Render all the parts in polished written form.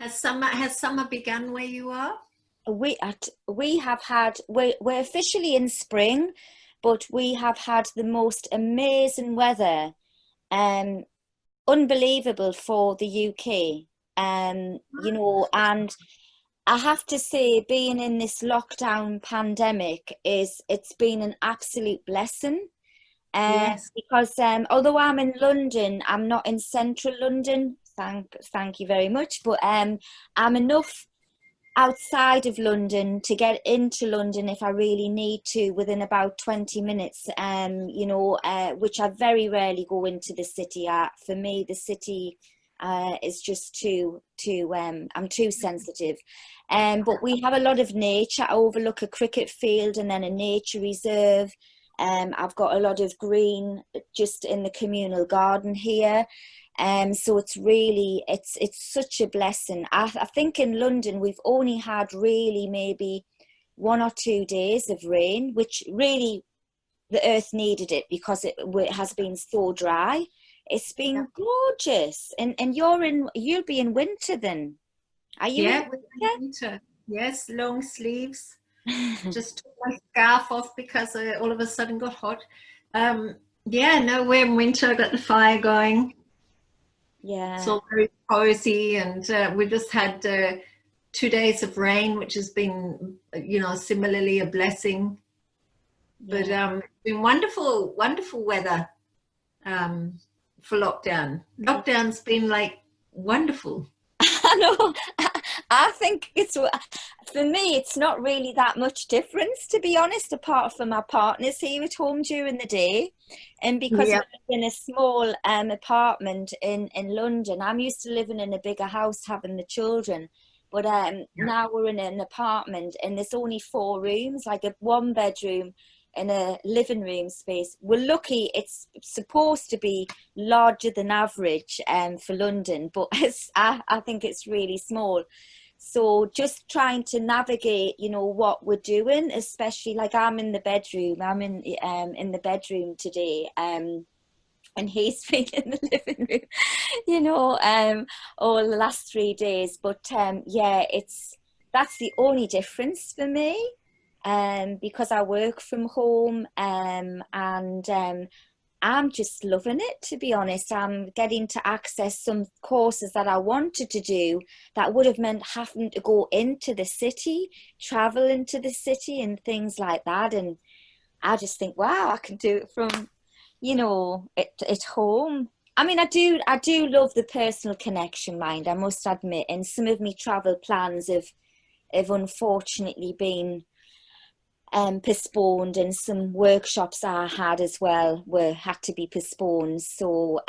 Has summer begun where you are? We have had, we're officially in spring, but we have had the most amazing weather, um, unbelievable for the UK. And I have to say, being in this lockdown pandemic it's been an absolute blessing. Yes. Because although I'm in London, I'm not in central London. Thank you very much. But I'm enough outside of London to get into London if I really need to within about 20 minutes, which I very rarely go into the city. For me, the city is just I'm too sensitive. But we have a lot of nature. I overlook a cricket field and then a nature reserve. I've got a lot of green just in the communal garden here. So it's such a blessing. I think in London we've only had really maybe 1 or 2 days of rain, which really the earth needed it because it has been so dry. It's been gorgeous. And you'll be in winter then. Are you Yeah, in we're in winter. Yes, long sleeves. Just took my scarf off because I all of a sudden got hot. Yeah, no, we're in winter. Got the fire going. It's Yeah. all very cozy, and we just had 2 days of rain, which has been, similarly a blessing. But Yeah. it's been wonderful, wonderful weather for lockdown. Lockdown's been like wonderful. I know. I think for me, it's not really that much difference, to be honest, apart from my partner's here at home during the day. And because we Yeah, live in a small apartment in London, I'm used to living in a bigger house, having the children. But now we're in an apartment and there's only 4 rooms, like a 1 bedroom and a living room space. We're lucky it's supposed to be larger than average for London, but I think it's really small. So just trying to navigate, what we're doing, especially like I'm in the bedroom. I'm in the bedroom today, and he's been in the living room, all the last 3 days. But yeah, that's the only difference for me, because I work from home, and I'm just loving it, to be honest. I'm getting to access some courses that I wanted to do that would have meant having to go into the city, travel into the city and things like that. And I just think, wow, I can do it from, at home. I mean, I do love the personal connection, mind, I must admit. And some of me travel plans have unfortunately been postponed, and some workshops I had as well had to be postponed. So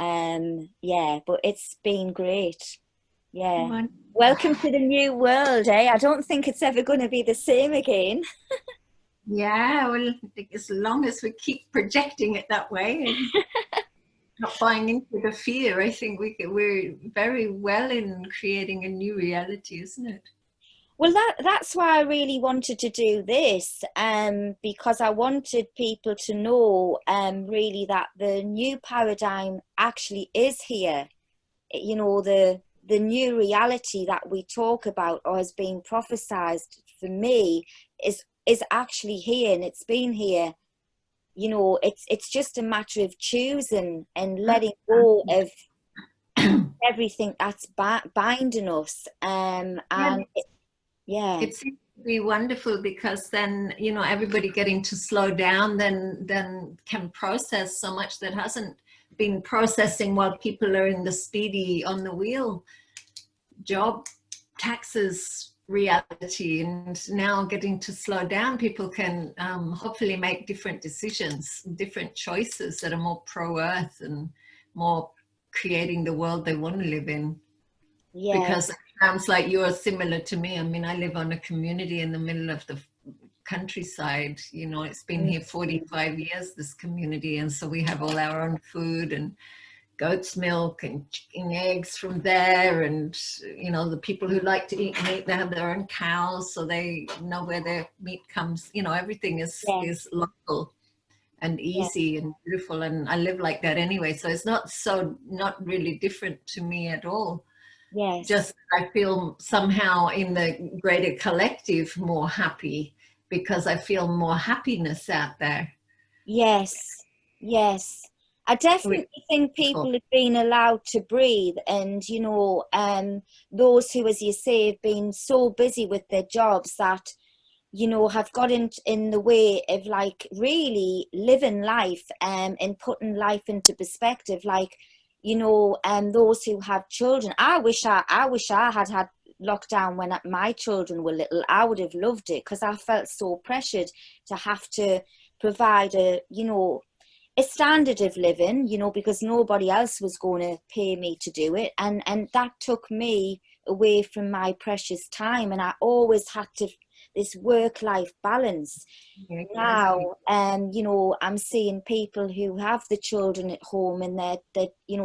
yeah, but it's been great. Yeah. Welcome to the new world, eh? I don't think it's ever going to be the same again. yeah. Well, as long as we keep projecting it that way and not buying into the fear, I think we're very well in creating a new reality, isn't it? Well, that's why I really wanted to do this, because I wanted people to know, really, that the new paradigm actually is here. The new reality that we talk about or has been prophesied for me is actually here, and it's been here. It's just a matter of choosing and letting go of everything that's binding us. Yeah, Yeah. it seems to be wonderful because then, everybody getting to slow down then can process so much that hasn't been processing while people are in the speedy on the wheel job, taxes, reality. And now getting to slow down, people can hopefully make different decisions, different choices that are more pro-earth and more creating the world they want to live in. Yeah. Because it sounds like you're similar to me. I mean, I live on a community in the middle of the countryside. It's been here 45 years, this community. And so we have all our own food and goat's milk and chicken eggs from there. And, the people who like to eat meat, they have their own cows, so they know where their meat comes. Everything Yeah. is local and Yeah. easy and beautiful. And I live like that anyway. So it's not really different to me at all. Yes. Just I feel somehow in the greater collective more happy because I feel more happiness out there. Yes. Yes. I Which definitely think is people cool. have been allowed to breathe, and those who, as you say, have been so busy with their jobs that have got in the way of like really living life, and putting life into perspective. Like, those who have children. I wish I had lockdown when my children were little. I would have loved it because I felt so pressured to have to provide a standard of living, because nobody else was going to pay me to do it. And that took me away from my precious time. And I always had to, this work-life balance. Yeah, exactly. Now, I'm seeing people who have the children at home, and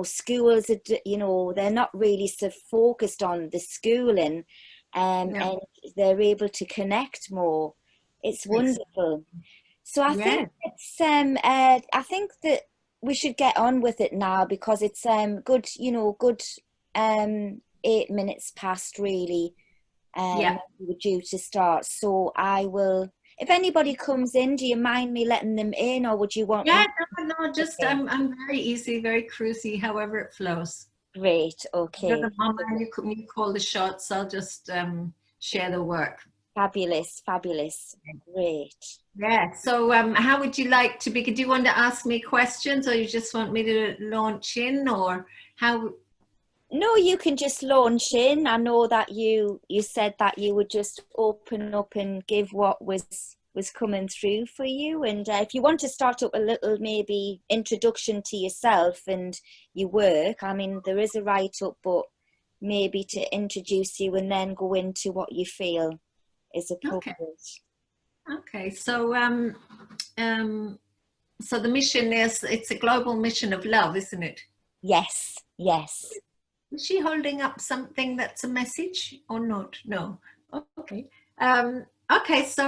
schools, they're not really so focused on the schooling, Yeah. and they're able to connect more. It's wonderful. So I Yeah. think I think that we should get on with it now, because it's good, 8 minutes past really, Yeah. we were due to start. So I will, if anybody comes in, do you mind me letting them in, or would you want Yeah, me? no, just Okay, I'm very easy, very cruisy, however it flows. great. You're Okay, the mama, and you call the shots. I'll just share the work. fabulous, fabulous, great. Yeah. So how would you like to begin? Do you want to ask me questions, or you just want me to launch in, or how? No, you can just launch in. I know that you said that you would just open up and give what was coming through for you. And if you want to start up a little maybe introduction to yourself and your work, I mean, there is a write up, but maybe to introduce you and then go into what you feel is Okay. appropriate. Okay. So the mission it's a global mission of love, isn't it? Yes, yes. Is she holding up something that's a message or not? No. Okay. Okay. So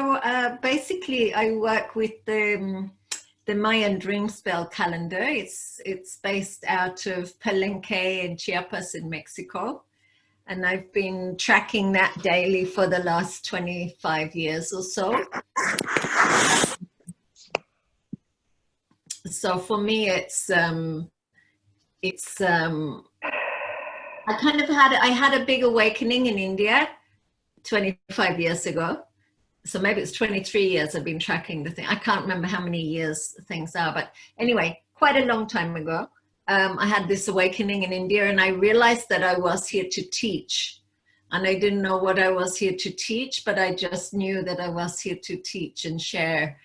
basically, I work with the Mayan Dreamspell Calendar. It's based out of Palenque in Chiapas in Mexico, and I've been tracking that daily for the last 25 years or so. So for me, it's I had a big awakening in India 25 years ago. So maybe it's 23 years I've been tracking the thing. I can't remember how many years things are, but anyway, quite a long time ago. I had this awakening in India, and I realized that I was here to teach. And I didn't know what I was here to teach, but I just knew that I was here to teach and share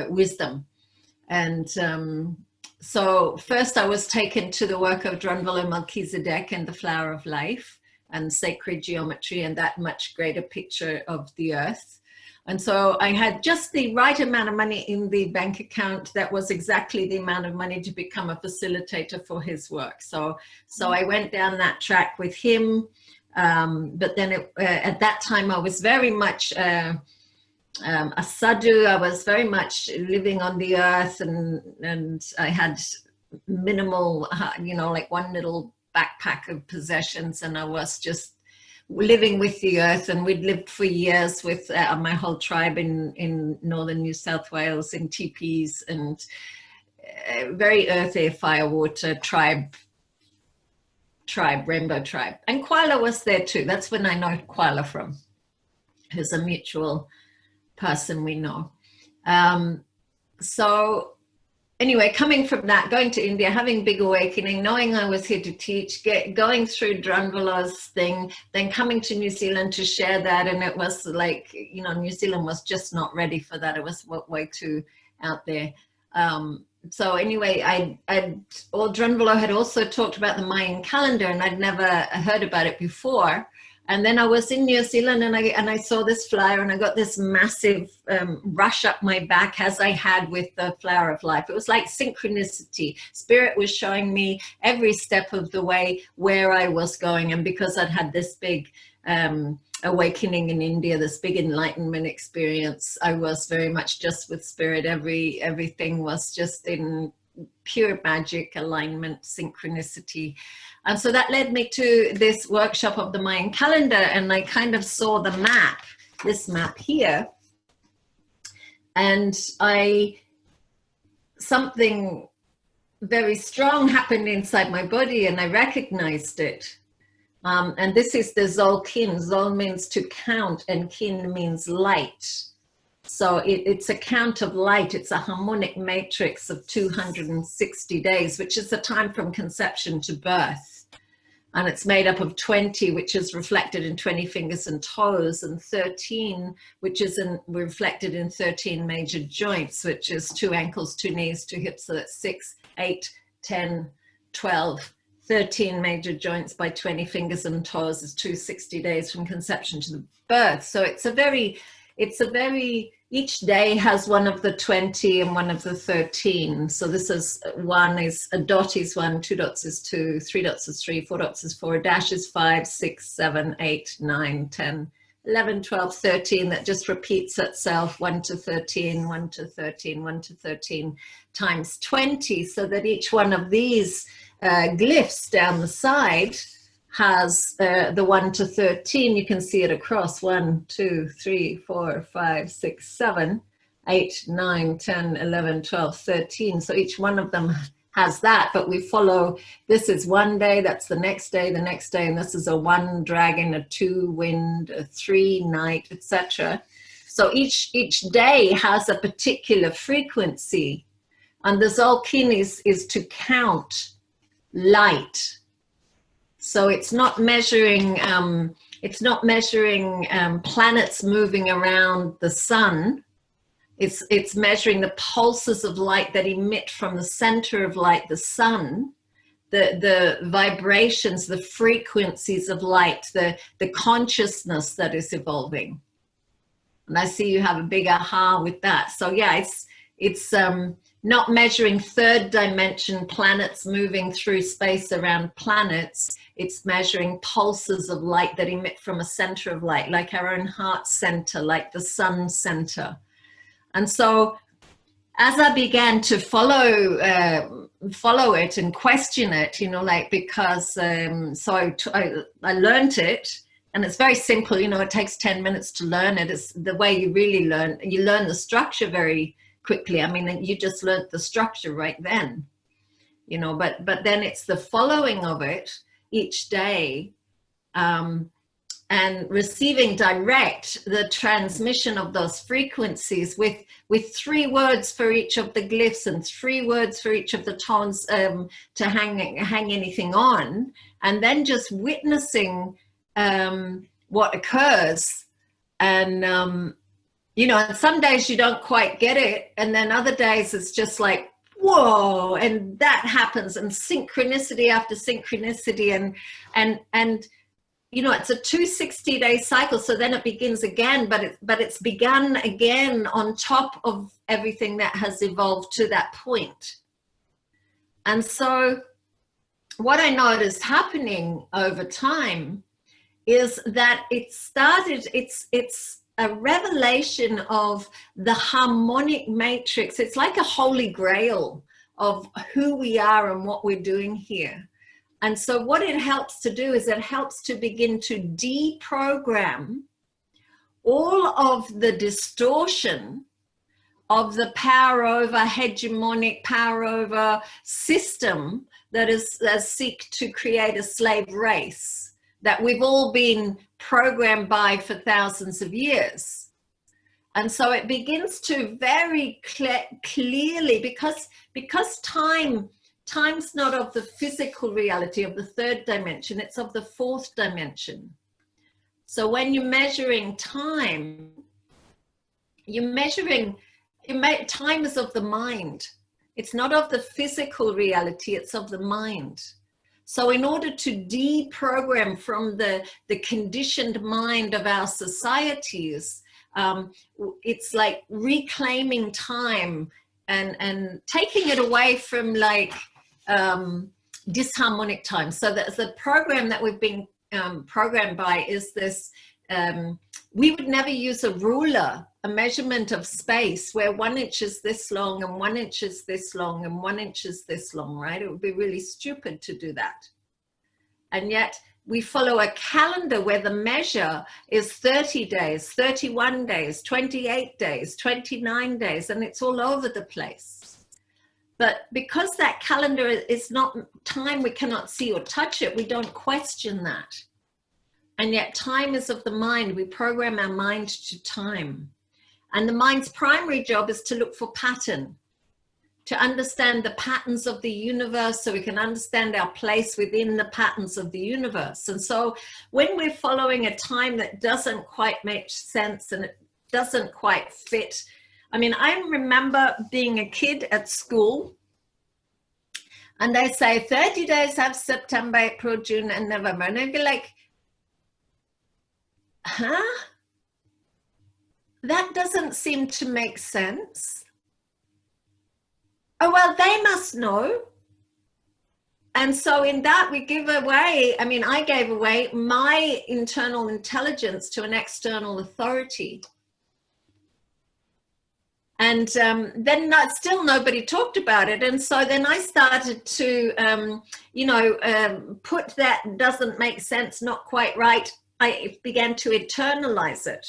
wisdom. And so first I was taken to the work of Drunvalo Melchizedek and the Flower of Life and sacred geometry and that much greater picture of the earth. And so I had just the right amount of money in the bank account that was exactly the amount of money to become a facilitator for his work. So I went down that track with him. But then at that time I was very much a sadhu. I was very much living on the earth, and I had minimal, like one little backpack of possessions, and I was just living with the earth. And we'd lived for years with my whole tribe in northern New South Wales in teepees, and very earth, air, fire, water tribe, rainbow tribe. And Koala was there too. That's when I know Koala from, who's a mutual person we know. So anyway, coming from that, going to India, having big awakening, knowing I was here to teach, going through Drunvalo's thing, then coming to New Zealand to share that. And it was like, New Zealand was just not ready for that. It was way too out there. So anyway, Drunvalo had also talked about the Mayan calendar, and I'd never heard about it before. And then I was in New Zealand, and I saw this flyer, and I got this massive rush up my back, as I had with the Flower of Life. It was like synchronicity. Spirit was showing me every step of the way where I was going. And because I'd had this big awakening in India, this big enlightenment experience, I was very much just with Spirit. Everything was just in pure magic, alignment, synchronicity. And so that led me to this workshop of the Mayan calendar, and I kind of saw the map, this map here, and something very strong happened inside my body, and I recognized it. And this is the Tzolkin. Zol means to count, and kin means light. So it's a count of light. It's a harmonic matrix of 260 days, which is the time from conception to birth. And it's made up of 20, which is reflected in 20 fingers and toes, and 13, which is reflected in 13 major joints, which is 2 ankles, 2 knees, 2 hips. So that's 6, 8, 10, 12, 13 major joints by 20 fingers and toes is 260 days from conception to the birth. So it's a very, each day has one of the 20 and one of the 13. So this is, one is, a dot is 1, 2 dots is 2, 3 dots is 3, 4 dots is 4, a dash is 5, 6, 7, 8, 9, 10, 11, 12, 13, that just repeats itself, 1 to 13, 1 to 13, 1 to 13 times 20, so that each one of these glyphs down the side has the 1 to 13. You can see it across 1, 2, 3, 4, 5, 6, 7, 8, 9, 10, 11, 12, 13. So each one of them has that, but we follow, this is one day, that's the next day, and this is a 1 dragon, a 2 wind, a 3 night, etc. So each day has a particular frequency, and the Tzolkin is to count light. So it's not measuring planets moving around the sun. It's measuring the pulses of light that emit from the center of light, the sun, the vibrations, the frequencies of light, the consciousness that is evolving. And I see you have a big aha with that. So yeah, it's not measuring third dimension planets moving through space around planets. It's measuring pulses of light that emit from a center of light, like our own heart center, like the sun center. And so as I began to follow it and question it, because so I learned it, and it's very simple. It takes 10 minutes to learn it. It's the way you really learn. You learn the structure very quickly. I mean, you just learned the structure right then, but then it's the following of it each day, and receiving direct the transmission of those frequencies with 3 words for each of the glyphs and 3 words for each of the tones to hang anything on, and then just witnessing what occurs. And and some days you don't quite get it, and then other days it's just like, whoa, and that happens, and synchronicity after synchronicity, and it's a 260-day cycle. So then it begins again, but it's begun again on top of everything that has evolved to that point. And so what I noticed happening over time is that it's a revelation of the harmonic matrix. It's like a holy grail of who we are and what we're doing here. And so what it helps to do is it helps to begin to deprogram all of the distortion of the power over, hegemonic power over system that seek to create a slave race that we've all been programmed by for thousands of years. And so it begins to very clearly, because time's not of the physical reality of the 3rd dimension, it's of the 4th dimension. So when you're measuring time, time is of the mind. It's not of the physical reality, it's of the mind. So in order to deprogram from the conditioned mind of our societies, it's like reclaiming time and taking it away from like disharmonic time. So the program that we've been programmed by is this we would never use a ruler, a measurement of space where 1 inch is this long and 1 inch is this long and 1 inch is this long, right? It would be really stupid to do that. And yet we follow a calendar where the measure is 30 days, 31 days, 28 days, 29 days, and it's all over the place. But because that calendar is not time, we cannot see or touch it, we don't question that. And yet time is of the mind. We program our mind to time. And the mind's primary job is to look for pattern, to understand the patterns of the universe so we can understand our place within the patterns of the universe. And so when we're following a time that doesn't quite make sense and it doesn't quite fit, I mean, I remember being a kid at school and they say 30 days have September, April, June, and November. And I'd be like, huh? That doesn't seem to make sense. Oh, well, they must know. And so in that we give away, I mean, I gave away my internal intelligence to an external authority. And then still nobody talked about it. And so then I started to, put that doesn't make sense, not quite right. I began to internalize it.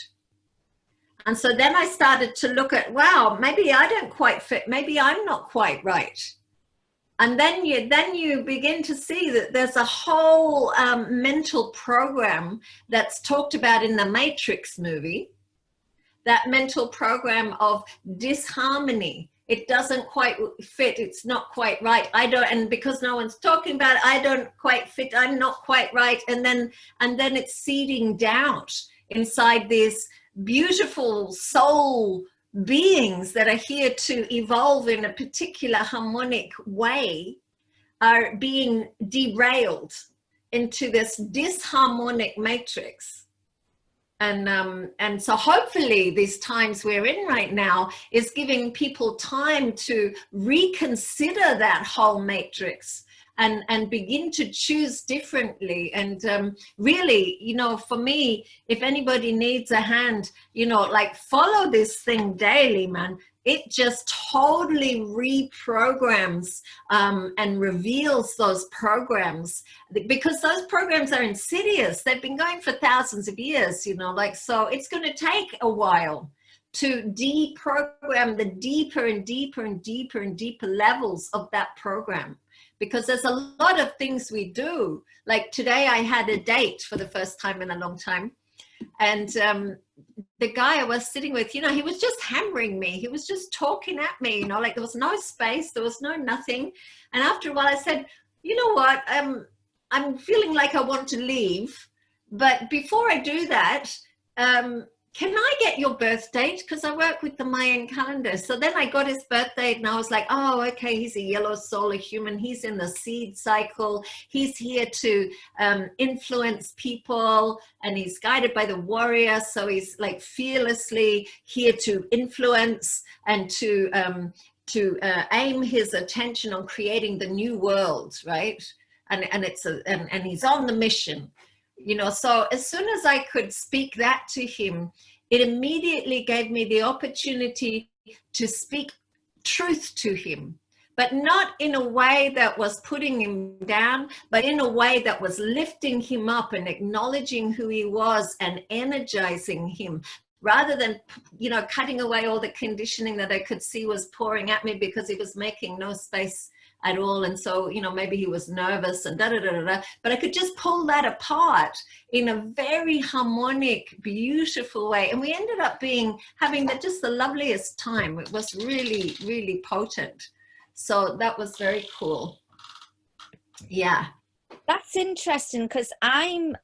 And so then I started to look at, wow, maybe I don't quite fit. Maybe I'm not quite right. And then you begin to see that there's a whole mental program that's talked about in the Matrix movie, that mental program of disharmony. It doesn't quite fit. It's not quite right. And because no one's talking about it, I don't quite fit. I'm not quite right. And then it's seeding doubt inside this beautiful soul beings that are here to evolve in a particular harmonic way are being derailed into this disharmonic matrix. And so hopefully these times we're in right now is giving people time to reconsider that whole matrix and begin to choose differently. And really, for me, if anybody needs a hand, like follow this thing daily, man. It just totally reprograms and reveals those programs, because those programs are insidious. They've been going for thousands of years, so it's going to take a while to deprogram the deeper and deeper and deeper and deeper levels of that program. Because there's a lot of things we do. Like today I had a date for the first time in a long time. And the guy I was sitting with, he was just hammering me. He was just talking at me, like there was no space, there was no nothing. And after a while I said, you know what, I'm feeling like I want to leave. But before I do that, can I get your birth date? Because I work with the Mayan calendar. So then I got his birth date and I was like, oh, okay, he's a yellow solar human. He's in the seed cycle. He's here to influence people, and he's guided by the warrior. So he's like fearlessly here to influence and to aim his attention on creating the new world, right? And he's on the mission. So as soon as I could speak that to him, it immediately gave me the opportunity to speak truth to him, but not in a way that was putting him down, but in a way that was lifting him up and acknowledging who he was and energizing him, rather than, cutting away all the conditioning that I could see was pouring at me because he was making no space at all. And so, maybe he was nervous and but I could just pull that apart in a very harmonic, beautiful way. And we ended up having just the loveliest time. It was really, really potent. So that was very cool. Yeah. That's interesting, because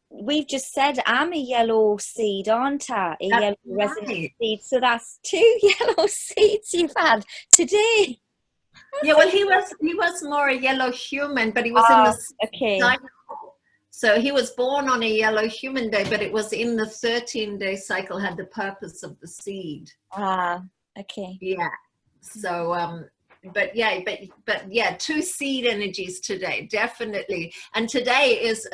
we've just said I'm a yellow seed, aren't I? A yellow resonant seed. So that's 2 yellow seeds you've had today. Yeah, well, he was more a yellow human, but he was in the cycle. So he was born on a yellow human day, but it was in the 13-day cycle, had the purpose of the seed. Okay. Yeah. So but yeah, two seed energies today, definitely. And today is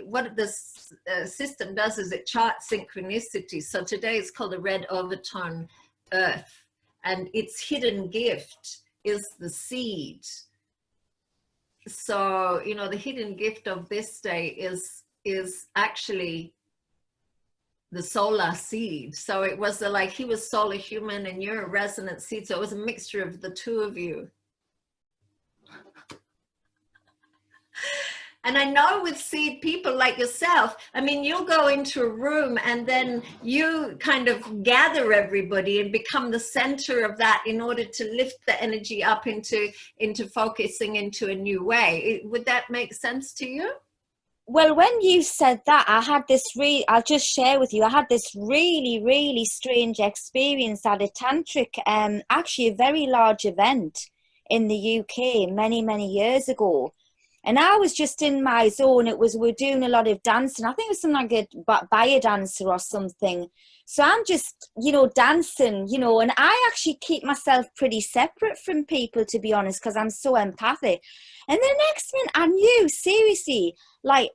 what this system does is it charts synchronicity. So today is called the red overtone earth, and its hidden gift is the seed. So the hidden gift of this day is actually the solar seed. So it was like he was solar human and you're a resonant seed. So it was a mixture of the two of you. And I know with seed people like yourself, I mean, you'll go into a room and then you kind of gather everybody and become the center of that in order to lift the energy up into focusing into a new way. Would that make sense to you? Well, when you said that, I'll just share with you, I had this really, really strange experience at a tantric, actually a very large event in the UK many, many years ago. And I was just in my zone. We're doing a lot of dancing. I think it was something like a bio dancer or something. So I'm just, dancing, and I actually keep myself pretty separate from people, to be honest, because I'm so empathic. And the next minute I knew, seriously, like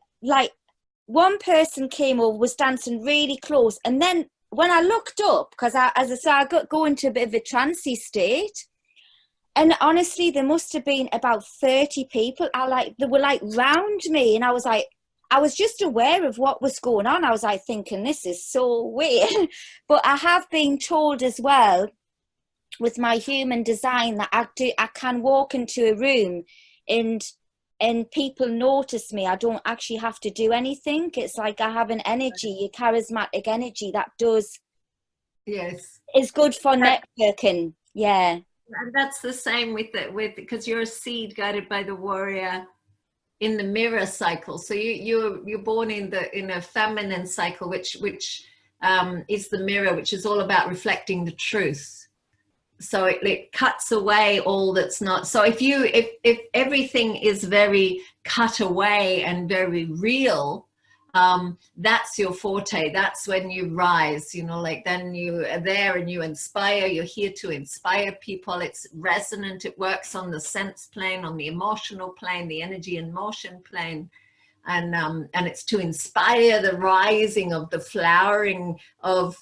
one person came over, was dancing really close. And then when I looked up, because as I said, I go into a bit of a trancey state. And honestly, there must have been about 30 people. They were like round me. And I was just aware of what was going on. I was like thinking, this is so weird. But I have been told as well with my human design that I can walk into a room and people notice me. I don't actually have to do anything. It's like I have an energy, a charismatic energy that is good for networking. Yeah. And that's the same with because you're a seed guided by the warrior in the mirror cycle. So you're born in a feminine cycle, which is the mirror, which is all about reflecting the truth. So it cuts away all that's not. So if everything is very cut away and very real, that's your forte. That's when you rise, like then you are there and you inspire. You're here to inspire people. It's resonant. It works on the sense plane, on the emotional plane, the energy and motion plane. And it's to inspire the rising of the flowering of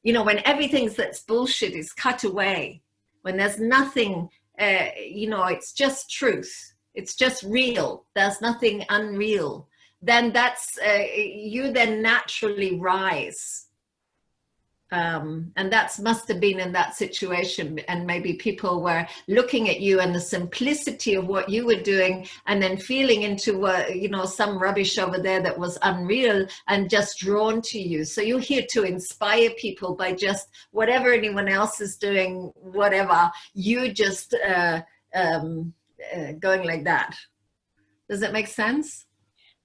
when everything that's bullshit is cut away, when there's nothing, it's just truth. It's just real. There's nothing unreal. Then that's you then naturally rise. And that must have been in that situation, and maybe people were looking at you and the simplicity of what you were doing and then feeling into some rubbish over there that was unreal and just drawn to you. So you're here to inspire people by just whatever anyone else is doing, whatever, you just going like that. Does that make sense?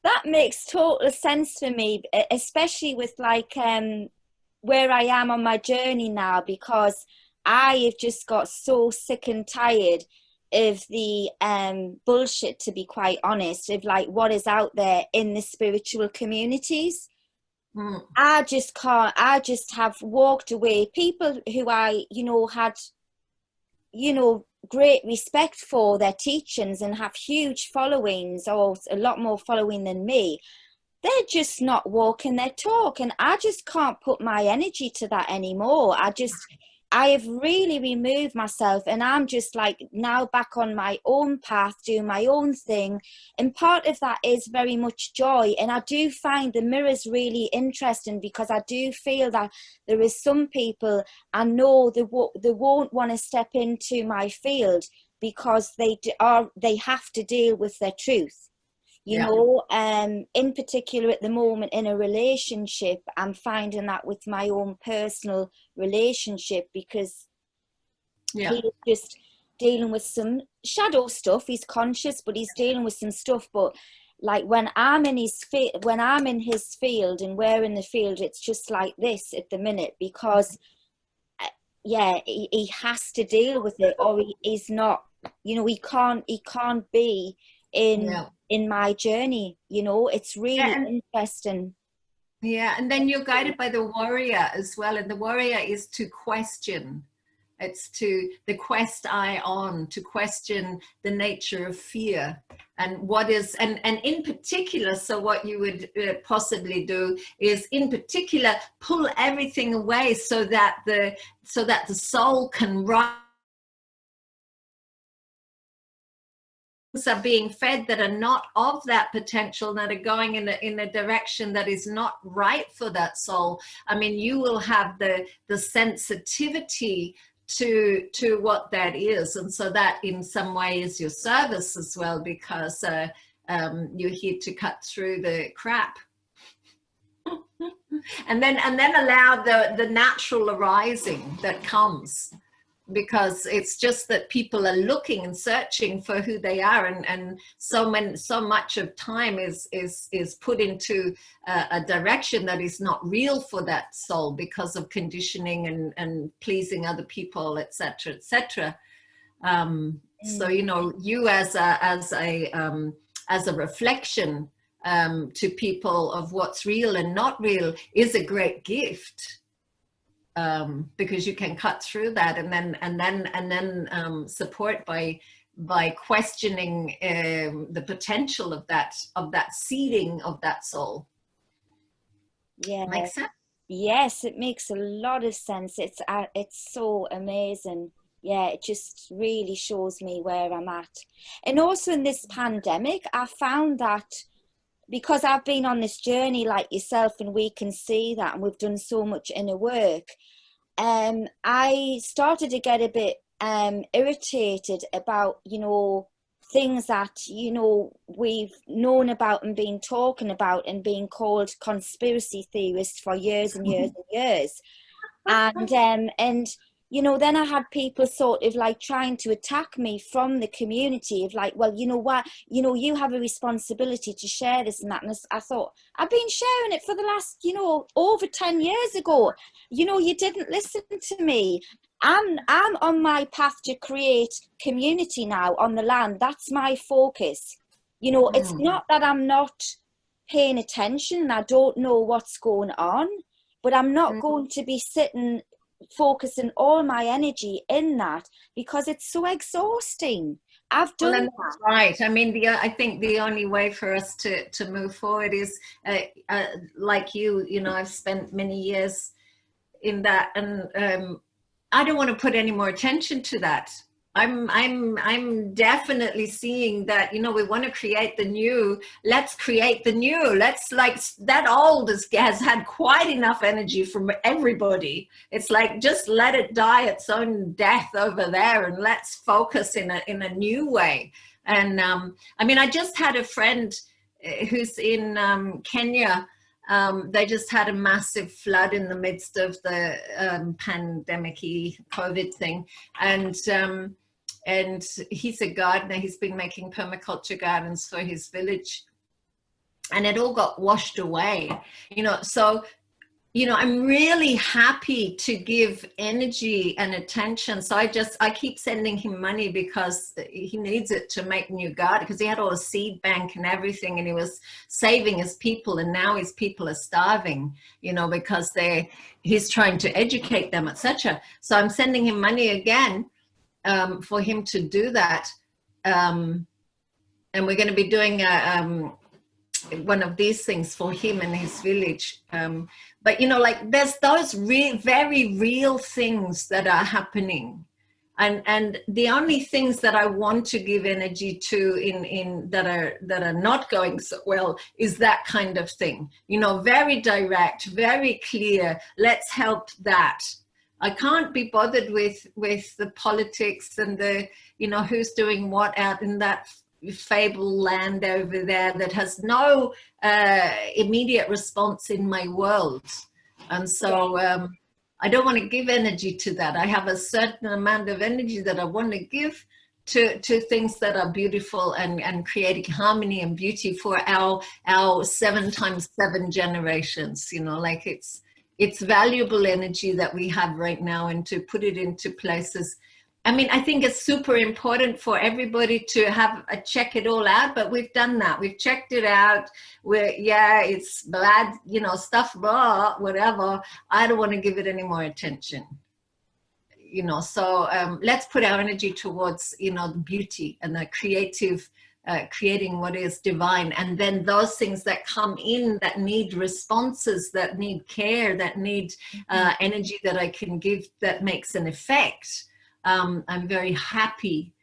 That makes total sense to me, especially with where I am on my journey now, because I have just got so sick and tired of the bullshit, to be quite honest, of what is out there in the spiritual communities. I just have walked away. People who I, had, great respect for their teachings and have huge followings, or a lot more following than me, they're just not walking their talk, and I just can't put my energy to that anymore. I have really removed myself, and I'm just now back on my own path, doing my own thing. And part of that is very much joy. And I do find the mirrors really interesting, because I do feel that there is some people I know they won't want to step into my field because they have to deal with their truth. In particular at the moment in a relationship, I'm finding that with my own personal relationship, because he's just dealing with some shadow stuff. He's conscious, but he's dealing with some stuff. But when I'm in his field and we're in the field, it's just like this at the minute, because he has to deal with it, or he's not, he can't be in my journey. It's really interesting. And then you're guided by the warrior as well, and the warrior is to question It's to the quest eye on, to question the nature of fear and what is, and in particular, so what you would possibly do is in particular pull everything away so that the soul can rise. Are being fed that are not of that potential, that are going in a direction that is not right for that soul. I mean, you will have the sensitivity to what that is, and so that in some way is your service as well, because you're here to cut through the crap. and then allow the natural arising that comes, because it's just that people are looking and searching for who they are, and so much of time is put into a direction that is not real for that soul because of conditioning and pleasing other people, etc., etc. So you know, you as a reflection to people of what's real and not real is a great gift. Because you can cut through that and then support by questioning the potential of that seeding of that soul. Yeah. Makes sense? Yes, it makes a lot of sense. It's so amazing. Yeah, it just really shows me where I'm at. And also in this pandemic, I found that because I've been on this journey like yourself, and we can see that, and we've done so much inner work, I started to get a bit irritated about, you know, things that, you know, we've known about and been talking about and being called conspiracy theorists for years and years and years. And you know, then I had people sort of like trying to attack me from the community of like, well, you know what, you know, you have a responsibility to share this and that. And I thought, I've been sharing it for the last, you know, over 10 years ago. You know, you didn't listen to me. I'm on my path to create community now on the land. That's my focus. You know, it's not that I'm not paying attention and I don't know what's going on, but I'm not going to be sitting focusing all my energy in that because it's so exhausting. I've done that. That's right. I mean, I think the only way for us to move forward is like you know, I've spent many years in that, and I don't want to put any more attention to that. I'm definitely seeing that, you know, we want to create the new. Let's create the new. Let's, like, that old has had quite enough energy from everybody. It's like, just let it die its own death over there, and let's focus in a new way. And I mean, I just had a friend who's in Kenya. They just had a massive flood in the midst of the pandemic-y COVID thing, and he's a gardener. He's been making permaculture gardens for his village, and it all got washed away, you know. So, you know, I'm really happy to give energy and attention. So I keep sending him money because he needs it to make new garden, because he had all a seed bank and everything, and he was saving his people, and now his people are starving, you know, because he's trying to educate them, etc. So I'm sending him money again for him to do that. And we're going to be doing one of these things for him and his village. But, you know, like, there's those very real things that are happening. And the only things that I want to give energy to in that are not going so well is that kind of thing. You know, very direct, very clear. Let's help that. I can't be bothered with the politics and the, you know, who's doing what out in that fable land over there that has no immediate response in my world. And so I don't want to give energy to that. I have a certain amount of energy that I want to give to things that are beautiful and creating harmony and beauty for our 7 times 7 generations. You know, like, it's valuable energy that we have right now, and to put it into places. I mean, I think it's super important for everybody to have check it all out, but we've done that. We've checked it out. It's bad, you know, stuff, blah, whatever. I don't want to give it any more attention. you know, so let's put our energy towards, you know, the beauty and the creative, creating what is divine. And then those things that come in that need responses, that need care, that need energy that I can give, that makes an effect. I'm very happy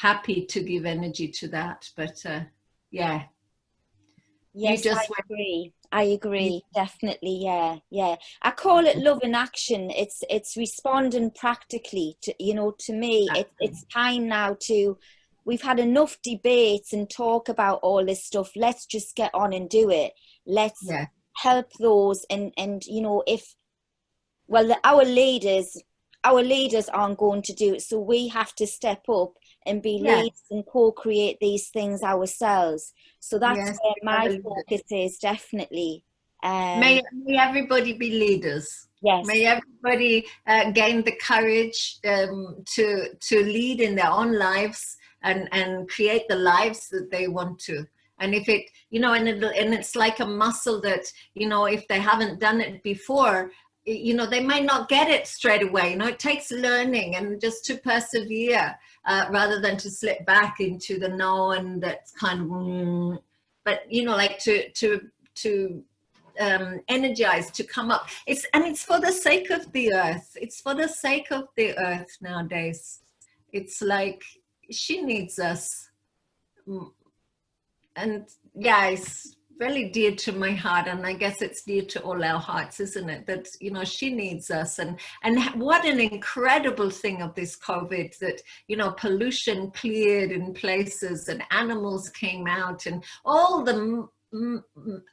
to give energy to that. But yeah. Yes, I agree. Definitely. Yeah. I call it love in action. It's responding practically to, you know, to me, it's time now to, we've had enough debates and talk about all this stuff. Let's just get on and do it. Let's help those. And, you know, our leaders aren't going to do it. So we have to step up and be leaders and co-create these things ourselves. So that's where my focus is, definitely. May everybody be leaders. Yes. May everybody gain the courage to lead in their own lives and create the lives that they want to. And if it, you know, and it's like a muscle that, you know, if they haven't done it before, you know, they might not get it straight away. You know, it takes learning and just to persevere rather than to slip back into the no, and that's kind of, but, you know, like to energize, to come up. It's for the sake of the earth. It's for the sake of the earth nowadays. It's like she needs us. And yeah, it's really dear to my heart, and I guess it's dear to all our hearts, isn't it? That, you know, she needs us. And what an incredible thing of this COVID, that, you know, pollution cleared in places and animals came out, and all the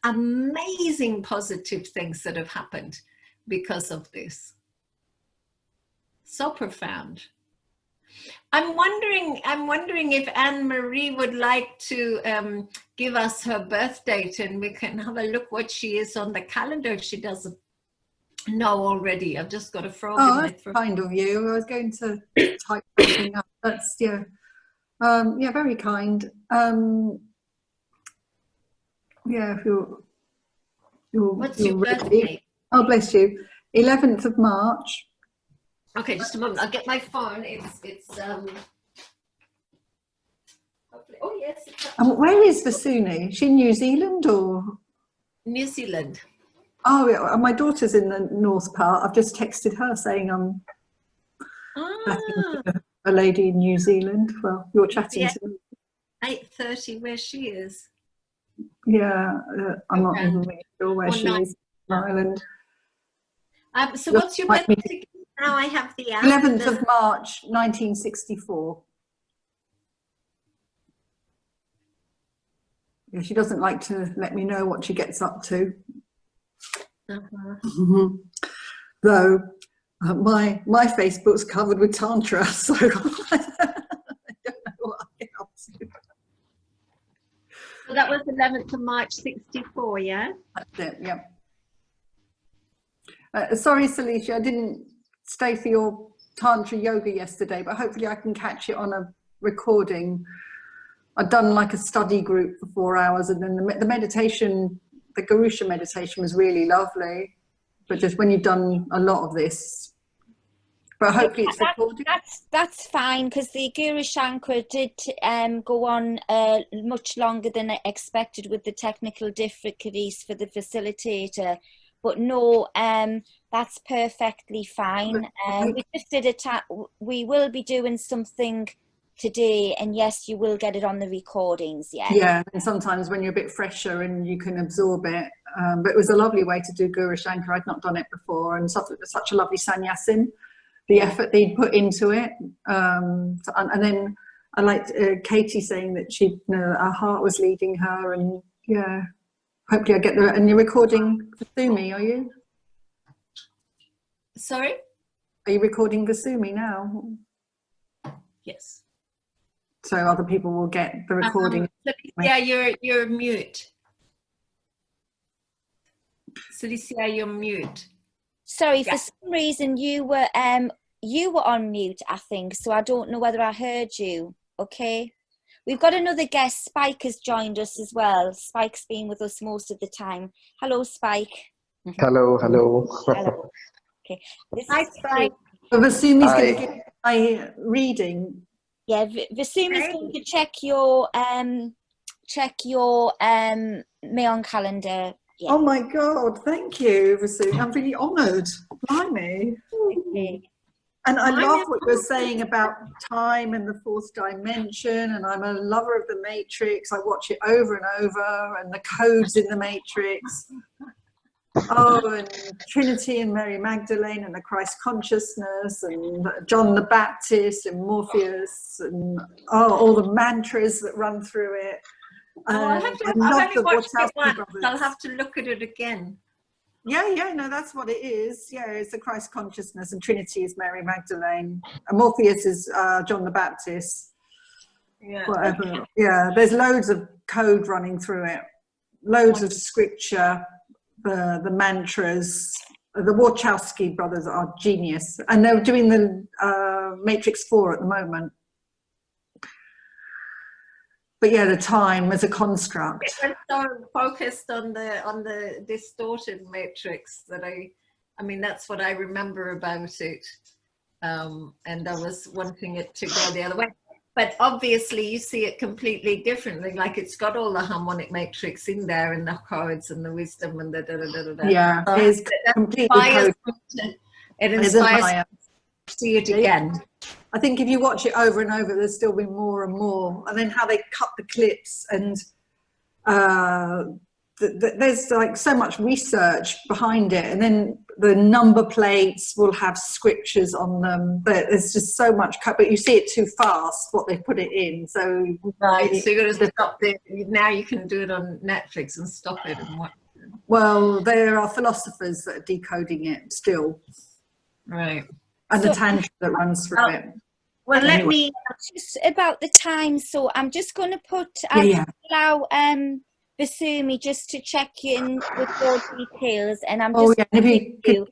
amazing positive things that have happened because of this. So profound. I'm wondering if Anne-Marie would like to give us her birth date, and we can have a look what she is on the calendar if she doesn't know already. I've just got a frog in my throat. Kind of you. I was going to type something up. That's very kind. If you're What's your ready. birthday? Oh, bless you. 11th of March. Okay, just a moment. I'll get my phone. It's oh yes. Where is Vasumi? Is she in New Zealand or? New Zealand. Oh, yeah, my daughter's in the north part. I've just texted her saying I'm chatting to a lady in New Zealand. Well, you're chatting to me. 8:30 where she is. Yeah, I'm not even really sure where she is in Ireland. So what's your birthday? Now I have the 11th of March, 1964. Yeah, she doesn't like to let me know what she gets up to. Though my Facebook's covered with Tantra, so I don't know what I get up to. So that was 11th of March, 64, yeah? That's it, yeah. Sorry, Celicia, I didn't stay for your Tantra yoga yesterday, but hopefully I can catch it on a recording. I'd done like a study group for 4 hours, and then the meditation, the Garusha meditation was really lovely. But just when you've done a lot of this, but hopefully it's recorded. That's fine, because the Guru Shankara did go on much longer than I expected with the technical difficulties for the facilitator. But no, that's perfectly fine. We just did we will be doing something today, and yes, you will get it on the recordings. Yeah, and sometimes when you're a bit fresher and you can absorb it, but it was a lovely way to do Guru Shankar. I'd not done it before, and such a lovely sannyasin, the effort they'd put into it. And then I liked Katie saying that she, you know, her heart was leading her, and yeah, hopefully I get there. And you're recording Vasumi, are you? Sorry? Are you recording Vasumi now? Yes. So other people will get the recording. Celicia, you're mute. Celicia, you're mute. Sorry, for some reason you were on mute, I think, so I don't know whether I heard you. Okay. We've got another guest. Spike has joined us as well. Spike's been with us most of the time. Hello, Spike. Hello. Hello. Okay. Hi, Spike. But Vasumi's going to Hi. give my reading. Yeah, Vasumi's Okay. going to check your Mayan calendar. Yeah. Oh my God, thank you, Vasumi. I'm really honoured. Blimey. Okay. And I Mine love is what you're saying about time and the fourth dimension. And I'm a lover of the Matrix. I watch it over and over, and the codes in the Matrix. Oh, and Trinity and Mary Magdalene and the Christ consciousness and John the Baptist and Morpheus and all the mantras that run through it. I've I love only the watched it Wachowski once. brothers. I'll have to look at it again. Yeah, no, that's what it is. Yeah, it's the Christ consciousness, and Trinity is Mary Magdalene, and Morpheus is John the Baptist. Yeah. Whatever. Yeah, there's loads of code running through it, loads of scripture, the mantras. The Wachowski brothers are genius, and they're doing the Matrix 4 at the moment. But yeah, the time as a construct. It was so focused on the distorted matrix that I mean that's what I remember about it, and I was wanting it to go the other way. But obviously, you see it completely differently. Like it's got all the harmonic matrix in there, and the codes, and the wisdom, and the da da da da da. Yeah, So it's completely coded. it inspires me to see it again. I think if you watch it over and over, there's still be more and more. And then how they cut the clips, and there's like so much research behind it. And then the number plates will have scriptures on them, but there's just so much cut. But you see it too fast, what they put it in. So Right, so you're going to stop it. Now you can do it on Netflix and stop it and watch it. Well, there are philosophers that are decoding it still. Right. And So- the tantra that runs through it. Well, let me. Just about the time, so I'm just going to put. Yeah. Allow Vasumi just to check in with your details, and I'm Oh, just yeah. And if you could,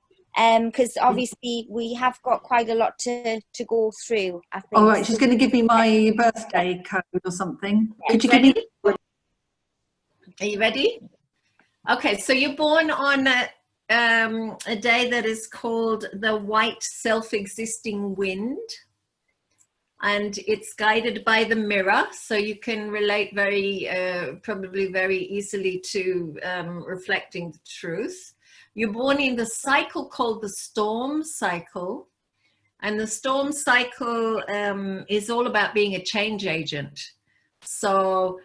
because obviously we have got quite a lot to go through. I think. all right, she's going to give me my birthday code or something. Could you give me? Are you ready? Okay, so you're born on a day that is called the white self-existing wind, and it's guided by the mirror, so you can relate probably very easily to reflecting the truth. You're born in the cycle called the storm cycle, and the storm cycle is all about being a change agent. So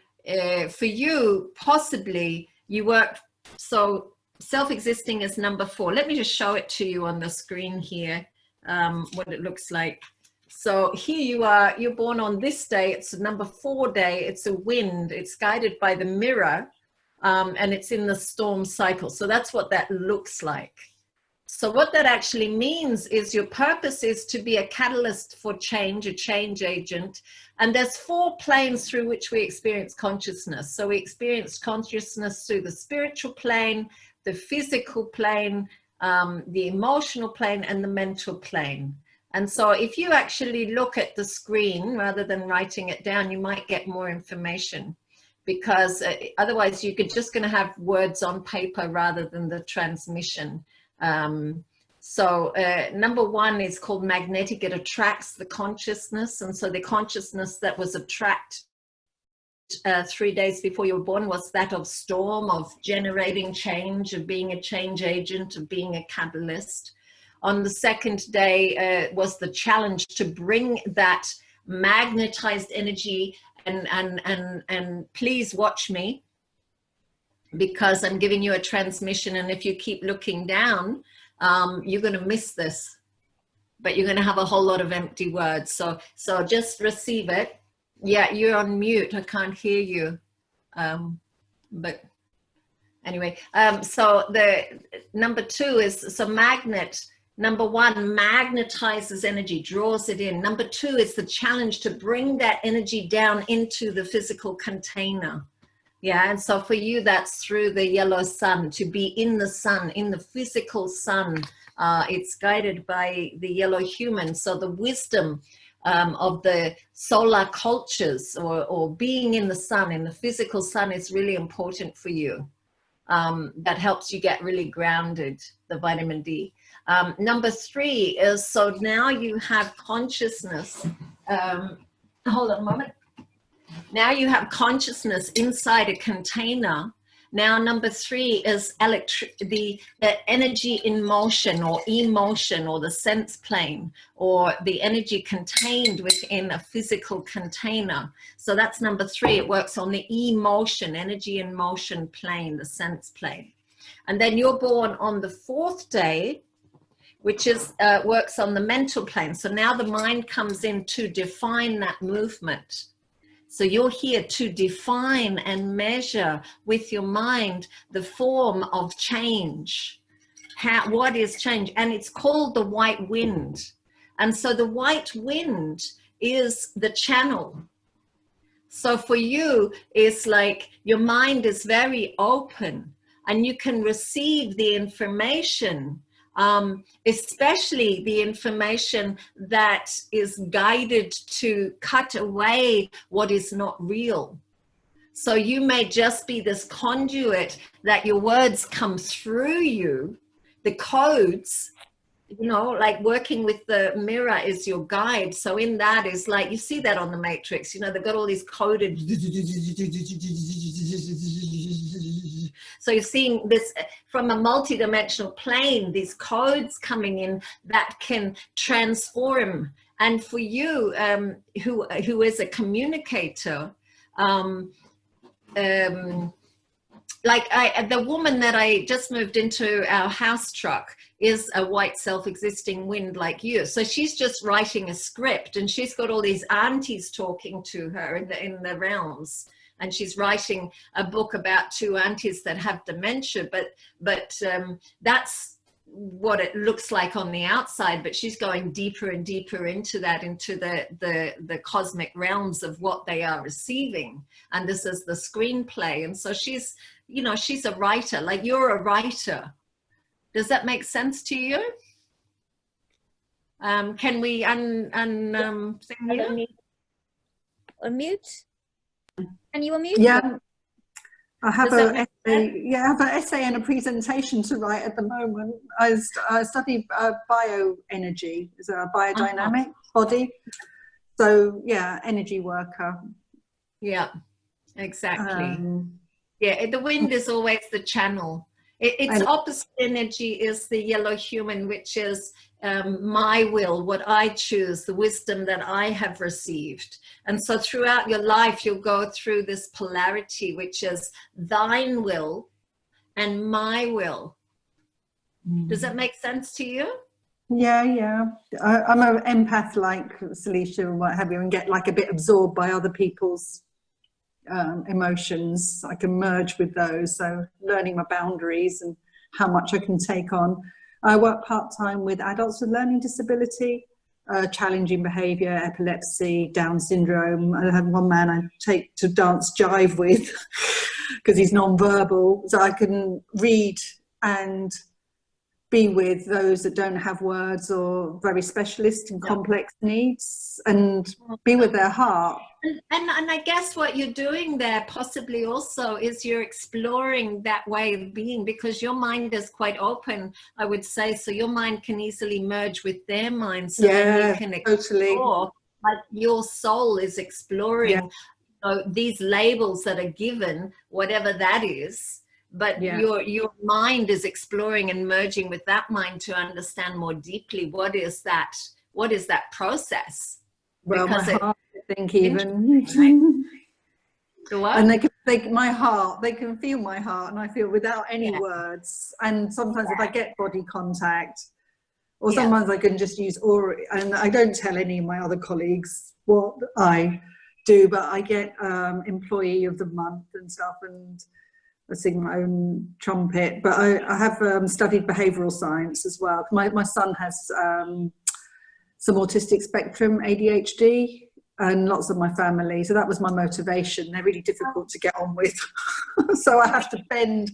for you, possibly you work, so self-existing is number 4. Let me just show it to you on the screen here, what it looks like. So here you are, you're born on this day, it's a number 4 day, it's a wind, it's guided by the mirror, and it's in the storm cycle. So that's what that looks like. So what that actually means is your purpose is to be a catalyst for change, a change agent. And there's 4 planes through which we experience consciousness. So we experience consciousness through the spiritual plane, the physical plane, the emotional plane, and the mental plane. And so if you actually look at the screen rather than writing it down, you might get more information, because otherwise you're just going to have words on paper rather than the transmission. So number 1 is called magnetic. It attracts the consciousness. And so the consciousness that was attracted 3 days before you were born was that of storm, of generating change, of being a change agent, of being a catalyst. On the 2nd day was the challenge to bring that magnetized energy, and please watch me, because I'm giving you a transmission, and if you keep looking down, you're going to miss this, but you're going to have a whole lot of empty words. So just receive it. Yeah, you're on mute. I can't hear you. But anyway, so the number 2 is, so magnet. Number 1 magnetizes energy, draws it in. Number 2 is the challenge to bring that energy down into the physical container. Yeah, and so for you, that's through the yellow sun, to be in the sun, in the physical sun. It's guided by the yellow human. So the wisdom of the solar cultures, or being in the sun, in the physical sun, is really important for you. that helps you get really grounded, the vitamin D. Number 3 is, so now you have consciousness. Hold on a moment. Now you have consciousness inside a container. Now number 3 is the energy in motion or emotion, or the sense plane, or the energy contained within a physical container. So that's number 3. It works on the emotion, energy in motion plane, the sense plane. And then you're born on the 4th day, which is works on the mental plane. So now the mind comes in to define that movement. So you're here to define and measure with your mind the form of change. What is change? And it's called the white wind. And so the white wind is the channel. So for you, it's like your mind is very open and you can receive the information, especially the information that is guided to cut away what is not real. So you may just be this conduit that your words come through you, the codes, you know, like working with the mirror is your guide. So in that is like, you see that on the Matrix, you know, they've got all these coded. So you're seeing this from a multidimensional plane, these codes coming in that can transform. And for you, who is a communicator, like the woman that I just moved into our house truck is a white self-existing wind like you. So she's just writing a script, and she's got all these aunties talking to her in the realms. And she's writing a book about 2 aunties that have dementia, but that's what it looks like on the outside. But she's going deeper and deeper into that, into the cosmic realms of what they are receiving. And this is the screenplay. And so she's, you know, she's a writer, like you're a writer. Does that make sense to you? Can we sing you? Unmute? Can you unmute? Yeah. I have an essay and a presentation to write at the moment. I study bioenergy, is a biodynamic body. So yeah, energy worker. Yeah, exactly. Yeah, the wind is always the channel. Its opposite energy is the yellow human, which is my will, what I choose, the wisdom that I have received. And so throughout your life, you'll go through this polarity, which is thine will and my will. Does that make sense to you? Yeah. I'm an empath like Salisha and what have you, and get like a bit absorbed by other people's emotions. I can merge with those. So learning my boundaries and how much I can take on. I work part-time with adults with learning disability, challenging behavior, epilepsy, Down syndrome. I have one man I take to dance jive with because he's non-verbal, so I can read and be with those that don't have words or very specialist and complex needs, and be with their heart. And I guess what you're doing there possibly also is you're exploring that way of being, because your mind is quite open, I would say. So your mind can easily merge with their mind. So then you can explore, like your soul is exploring these labels that are given, whatever that is. But your mind is exploring and merging with that mind to understand more deeply what is that process. Well, because my heart, I think, even. Right? And they can feel my heart, and I feel without any words. And sometimes if I get body contact, or sometimes I can just use aura, and I don't tell any of my other colleagues what I do, but I get employee of the month and stuff, and I sing my own trumpet. But I have studied behavioural science as well. My son has some autistic spectrum, ADHD, and lots of my family. So that was my motivation. They're really difficult to get on with. So I have to bend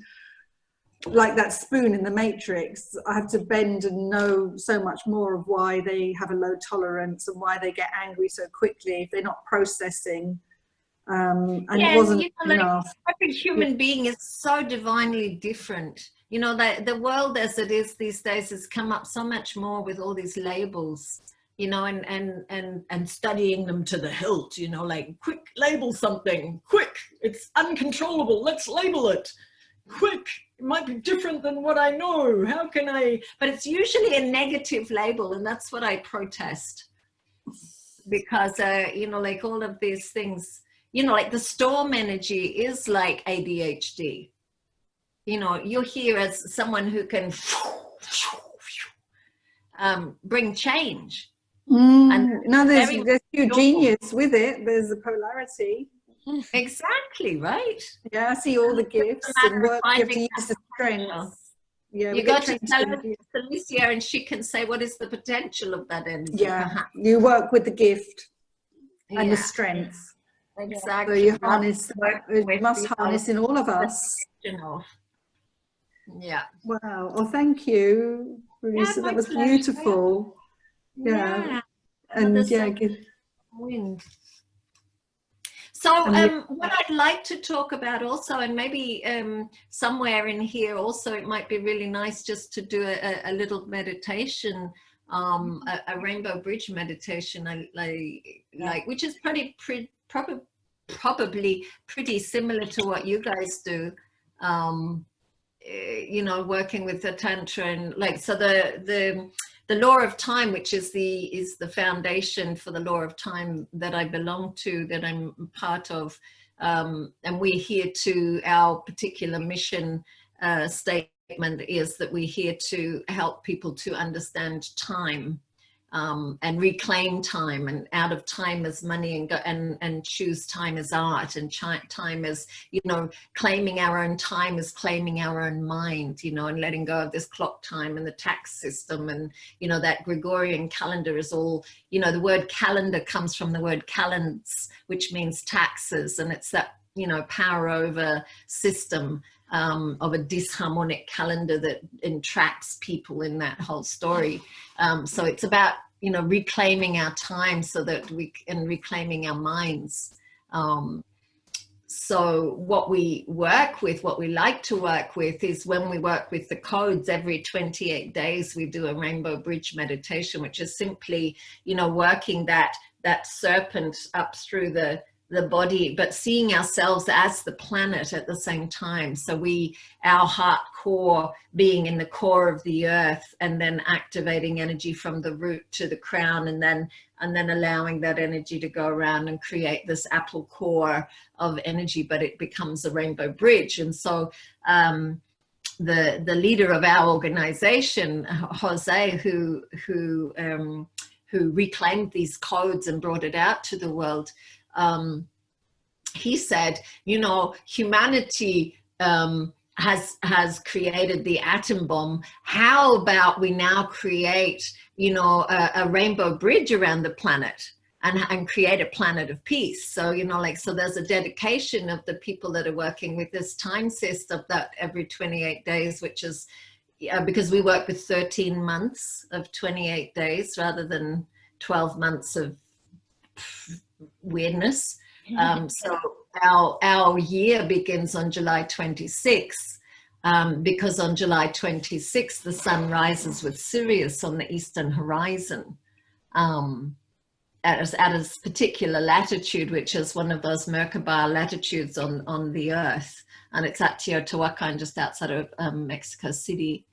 like that spoon in the Matrix. I have to bend and know so much more of why they have a low tolerance and why they get angry so quickly if they're not processing And Yeah, it wasn't you know, like enough. every human being is so divinely different. You know, that the world as it is these days has come up so much more with all these labels, you know, and studying them to the hilt, you know, like quick, label something, quick, it's uncontrollable, let's label it, quick, it might be different than what I know, how can I, but it's usually a negative label, and that's what I protest. Because, you know, like all of these things, you know, like the storm energy is like ADHD. You know, you're here as someone who can bring change. And No, there's your normal. genius with it. There's the polarity. Exactly, right? Yeah, I see all the gifts and work. You have to use the strengths. Yeah, you go to Alicia and she can say, what is the potential of that energy? Yeah, perhaps? you work with the gift and the strengths. Exactly. So you harness, it must harness in all of us. Yeah. Wow. Well, thank you, Marisa. That was beautiful. Yeah. And yeah, wind. So what I'd like to talk about also, and maybe somewhere in here also, it might be really nice just to do a little meditation, a rainbow bridge meditation, like which is probably pretty similar to what you guys do. You know, working with the tantra, and like, so the law of time, which is the foundation for the law of time that I belong to, that I'm part of, and we're here to, our particular mission statement is that we're here to help people to understand time, and reclaim time, and out of time as money, and choose time as art, and time as, you know, claiming our own time is claiming our own mind, you know, and letting go of this clock time and the tax system. And, you know, that Gregorian calendar is all, you know, the word calendar comes from the word calends, which means taxes, and it's that, you know, power over system of a disharmonic calendar that entraps people in that whole story. So it's about, you know, reclaiming our time so that we can, reclaiming our minds. So what we work with, what we like to work with, is when we work with the codes, every 28 days we do a rainbow bridge meditation, which is simply, you know, working that serpent up through the body, but seeing ourselves as the planet at the same time. So our heart core being in the core of the earth, and then activating energy from the root to the crown, and then allowing that energy to go around and create this apple core of energy, but it becomes a rainbow bridge. And so the leader of our organization, Jose, who reclaimed these codes and brought it out to the world, he said, you know, humanity has created the atom bomb. How about we now create, you know, a rainbow bridge around the planet, and create a planet of peace? So, you know, like, so there's a dedication of the people that are working with this time system, that every 28 days, which is because we work with 13 months of 28 days rather than 12 months of weirdness. So our year begins on July 26th, because on July 26th the sun rises with Sirius on the eastern horizon, at a particular latitude, which is one of those Merkaba latitudes on the earth, and it's at Teotihuacan, just outside of Mexico City.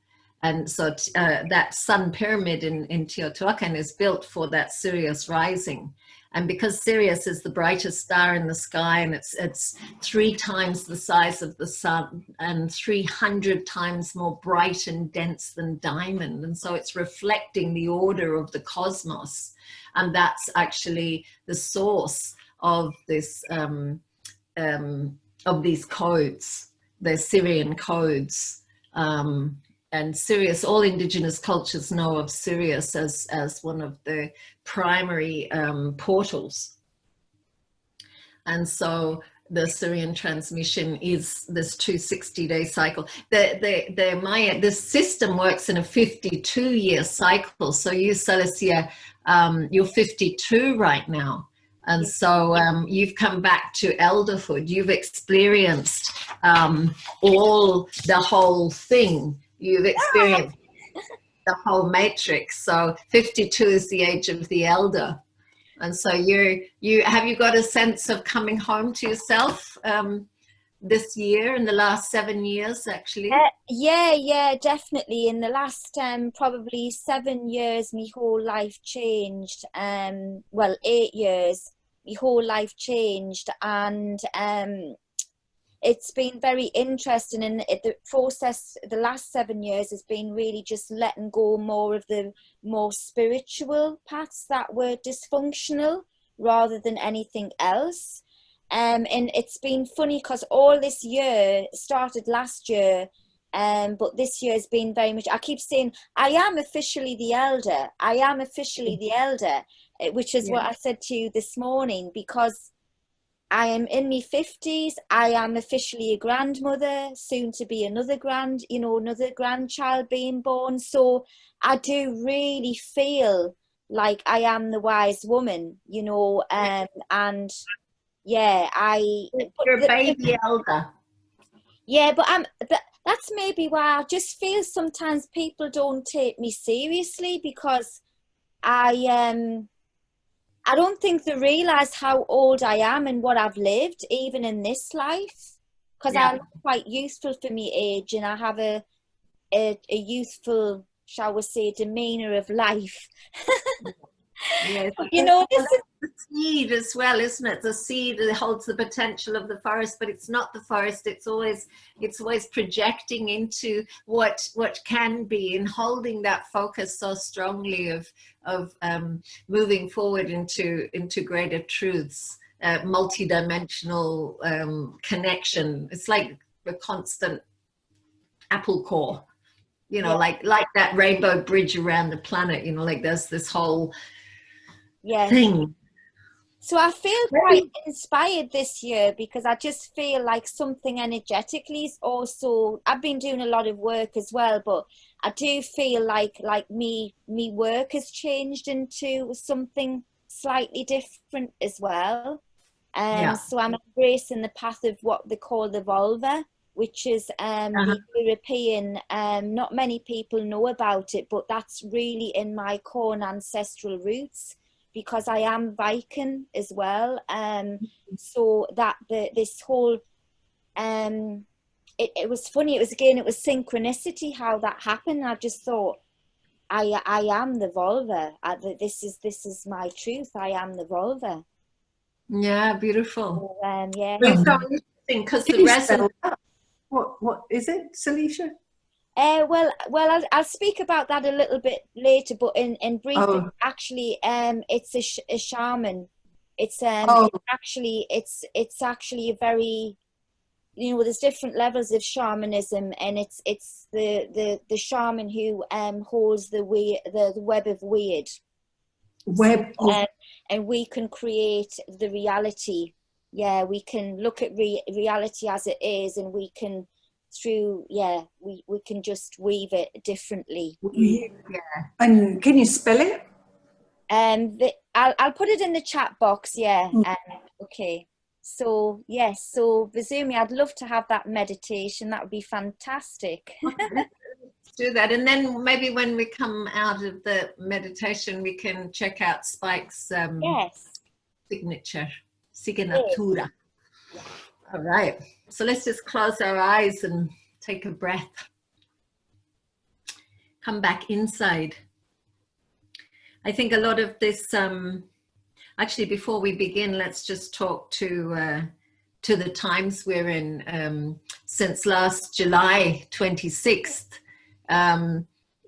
And so that sun pyramid in Teotihuacan is built for that Sirius rising. And because Sirius is the brightest star in the sky, and it's 3 times the size of the sun and 300 times more bright and dense than diamond. And so it's reflecting the order of the cosmos. And that's actually the source of this, of these codes, the Syrian codes. And Sirius, all indigenous cultures know of Sirius as one of the primary portals. And so the Syrian transmission is this 260-day cycle. The Maya, this system works in a 52-year cycle. So you, Celestia, you're 52 right now. And so you've come back to elderhood. You've experienced all the whole thing. You've experienced the whole matrix. So 52 is the age of the elder. And so have you got a sense of coming home to yourself this year, in the last 7 years, actually? Yeah, definitely. In the last probably 7 years, my whole life changed. Well, 8 years, my whole life changed, and it's been very interesting. And the process, the last 7 years, has been really just letting go more of the more spiritual paths that were dysfunctional, rather than anything else. And it's been funny because all this year started last year, but this year has been very much, I keep saying, I am officially the elder. I am officially the elder, which is what I said to you this morning, because I am in my 50s. I am officially a grandmother, soon to be another grandchild being born. So I do really feel like I am the wise woman, and yeah, You're a baby elder. Yeah, but that's maybe why I just feel sometimes people don't take me seriously, because I don't think they realize how old I am and what I've lived, even in this life, because I look quite youthful for my age, and I have a youthful, shall we say, demeanor of life. Yes. This is the seed as well, isn't it? The seed that holds the potential of the forest, but it's not the forest. It's always projecting into what can be, and holding that focus so strongly of moving forward into greater truths, multi-dimensional connection. It's like a constant apple core, like that rainbow bridge around the planet. Like there's this whole thing. So I feel quite inspired this year, because I just feel like something energetically is also, I've been doing a lot of work as well, but I do feel like me work has changed into something slightly different as well. So I'm embracing the path of what they call the vulva, which is the European, not many people know about it, but that's really in my core and ancestral roots, because I am Viking as well. So that this whole, it was funny. It was synchronicity how that happened. I just thought, I am the vulva. This is my truth. I am the vulva. Yeah, beautiful. So, yeah. It's so interesting because the resonance. What is it, Celicia? Well, I'll speak about that a little bit later, but in brief, actually, it's a shaman. It's it's actually a very, there's different levels of shamanism, and it's the shaman who holds the web of weird. And we can create the reality. Yeah, we can look at reality as it is, and we can we can just weave it differently. And can you spell it? I'll put it in the chat box. Okay. So yes, so Vasumi, I'd love to have that meditation. That would be fantastic. Do that, and then maybe when we come out of the meditation, we can check out Spike's signature, signatura. All right, so let's just close our eyes and take a breath. Come back inside. I think a lot of this, actually before we begin, let's just talk to the times we're in. Since last July 26th,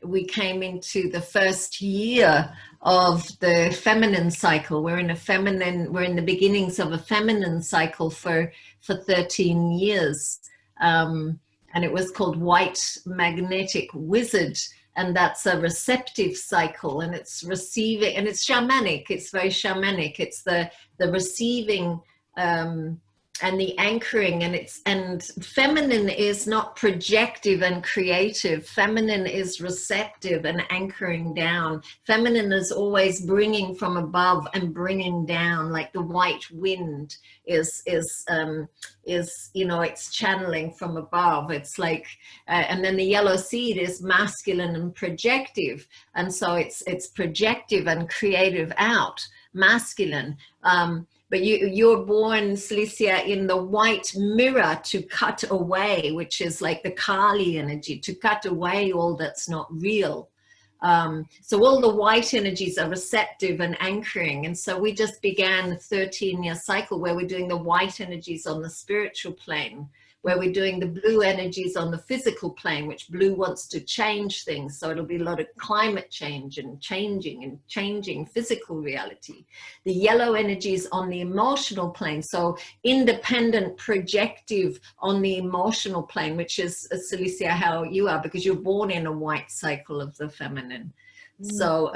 we came into the first year of the feminine cycle. We're in the beginnings of a feminine cycle for 13 years. And it was called White Magnetic Wizard. And that's a receptive cycle, and it's receiving, and it's shamanic. It's very shamanic. It's the receiving the anchoring, and feminine is not projective and creative. Feminine is receptive and anchoring down. Feminine is always bringing from above and bringing down, like the white wind is you know, it's channeling from above. It's like and then the yellow seed is masculine and projective, and so it's projective and creative out, masculine. But you're born, Cilicia, in the white mirror, to cut away, which is like the Kali energy, to cut away all that's not real. So all the white energies are receptive and anchoring. And so we just began a 13-year cycle where we're doing the white energies on the spiritual plane, where we're doing the blue energies on the physical plane, which blue wants to change things. So it'll be a lot of climate change and changing physical reality. The yellow energies on the emotional plane. So independent, projective on the emotional plane, which is, Cilicia, how you are, because you're born in a white cycle of the feminine. So,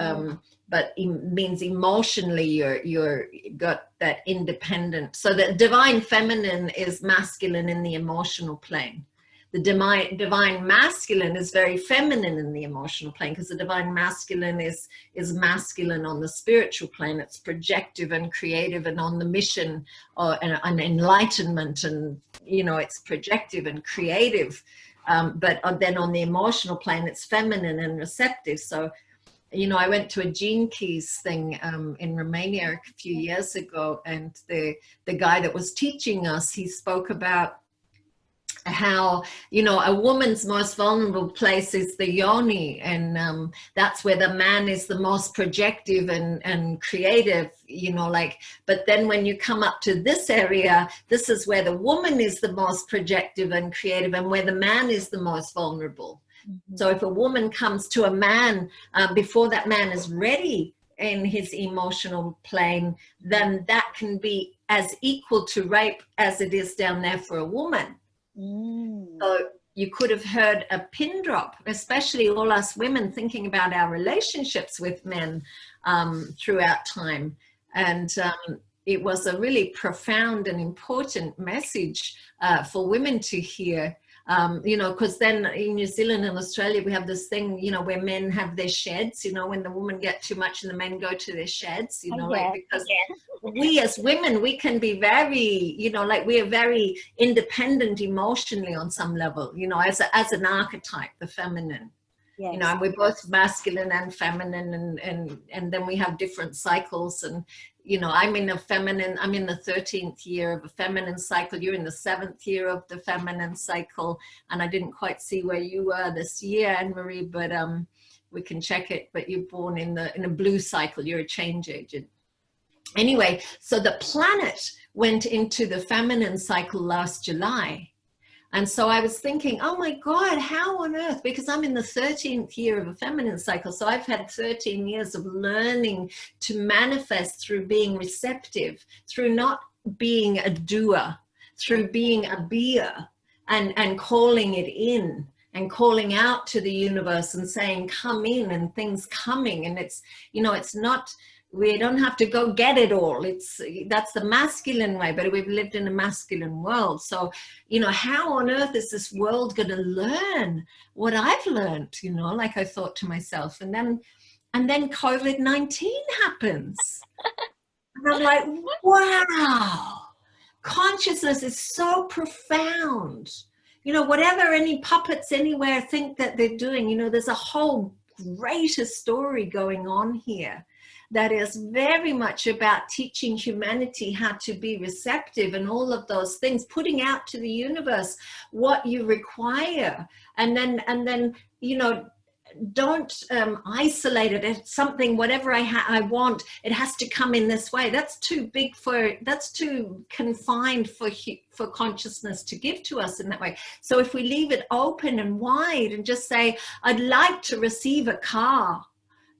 but it means emotionally you're got that independent. So the divine feminine is masculine in the emotional plane. The divine masculine is very feminine in the emotional plane, because the divine masculine is masculine on the spiritual plane. It's projective and creative and on the mission and enlightenment, and you know, it's projective and creative. But then on the emotional plane, it's feminine and receptive. So, you know, I went to a Gene Keys thing in Romania a few years ago, and the guy that was teaching us, he spoke about how, you know, a woman's most vulnerable place is the yoni, and that's where the man is the most projective and creative, you know, like, but then when you come up to this area, this is where the woman is the most projective and creative, and where the man is the most vulnerable. So if a woman comes to a man before that man is ready in his emotional plane, then that can be as equal to rape as it is down there for a woman. So you could have heard a pin drop, especially all us women thinking about our relationships with men throughout time. And it was a really profound and important message for women to hear. You know, because then in New Zealand and Australia, we have this thing, you know, where men have their sheds, you know, when the women get too much and the men go to their sheds, you know, like, because we as women, we can be very, you know, like we are very independent emotionally on some level, you know, as an archetype, the feminine. You know, and we're both masculine and feminine, and then we have different cycles. And you know, I'm in the 13th year of a feminine cycle. You're in the 7th year of the feminine cycle, and I didn't quite see where you were this year, Anne-Marie, but we can check it. But you're born in a blue cycle. You're a change agent. Anyway, so the planet went into the feminine cycle last July. And so I was thinking, oh my God, how on earth? Because I'm in the 13th year of a feminine cycle. So I've had 13 years of learning to manifest through being receptive, through not being a doer, through being a beer, and calling it in and calling out to the universe and saying, come in, and things coming. And it's, you know, it's not, we don't have to go get it all. That's the masculine way, but we've lived in a masculine world. So, you know, how on earth is this world going to learn what I've learned? You know, like I thought to myself, and then COVID-19 happens. And I'm like, wow, consciousness is so profound. You know, whatever any puppets anywhere think that they're doing, you know, there's a whole greater story going on here that is very much about teaching humanity how to be receptive and all of those things, putting out to the universe what you require. And then, you know, don't isolate it. It's something, whatever I want, it has to come in this way. That's too big that's too confined for consciousness to give to us in that way. So if we leave it open and wide and just say, I'd like to receive a car,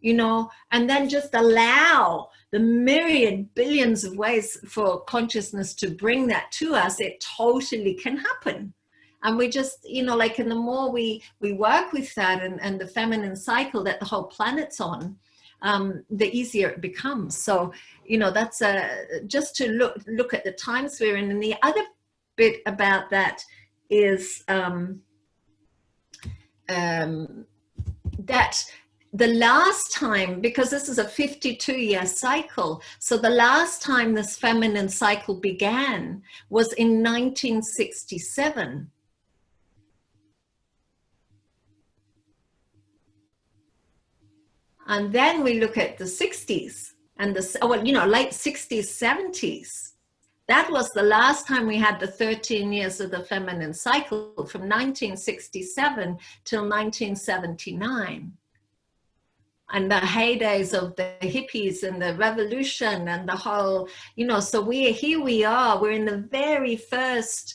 you know, and then just allow the myriad billions of ways for consciousness to bring that to us, it totally can happen. And we just, you know, like, and the more we work with that and the feminine cycle that the whole planet's on, the easier it becomes. So, you know, that's just to look at the times we're in. And the other bit about that is that the last time, because this is a 52-year cycle, so the last time this feminine cycle began was in 1967. And then we look at the 60s and the, well, you know, late 60s, 70s. That was the last time we had the 13 years of the feminine cycle, from 1967 till 1979. And the heydays of the hippies and the revolution and the whole, you know, so here we are, we're in the very first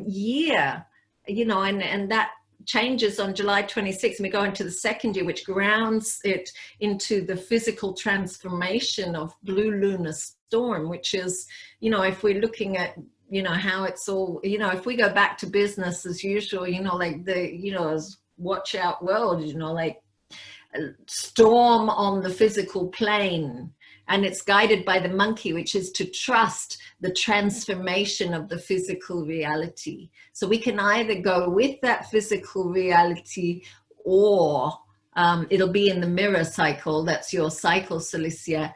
year, you know, and that changes on July 26th, and we go into the second year, which grounds it into the physical transformation of blue lunar storm, which is, you know, if we're looking at, you know, how it's all, you know, if we go back to business as usual, you know, like the, you know, watch out world, you know, like storm on the physical plane, and it's guided by the monkey, which is to trust the transformation of the physical reality. So we can either go with that physical reality, or it'll be in the mirror cycle. That's your cycle, Celicia.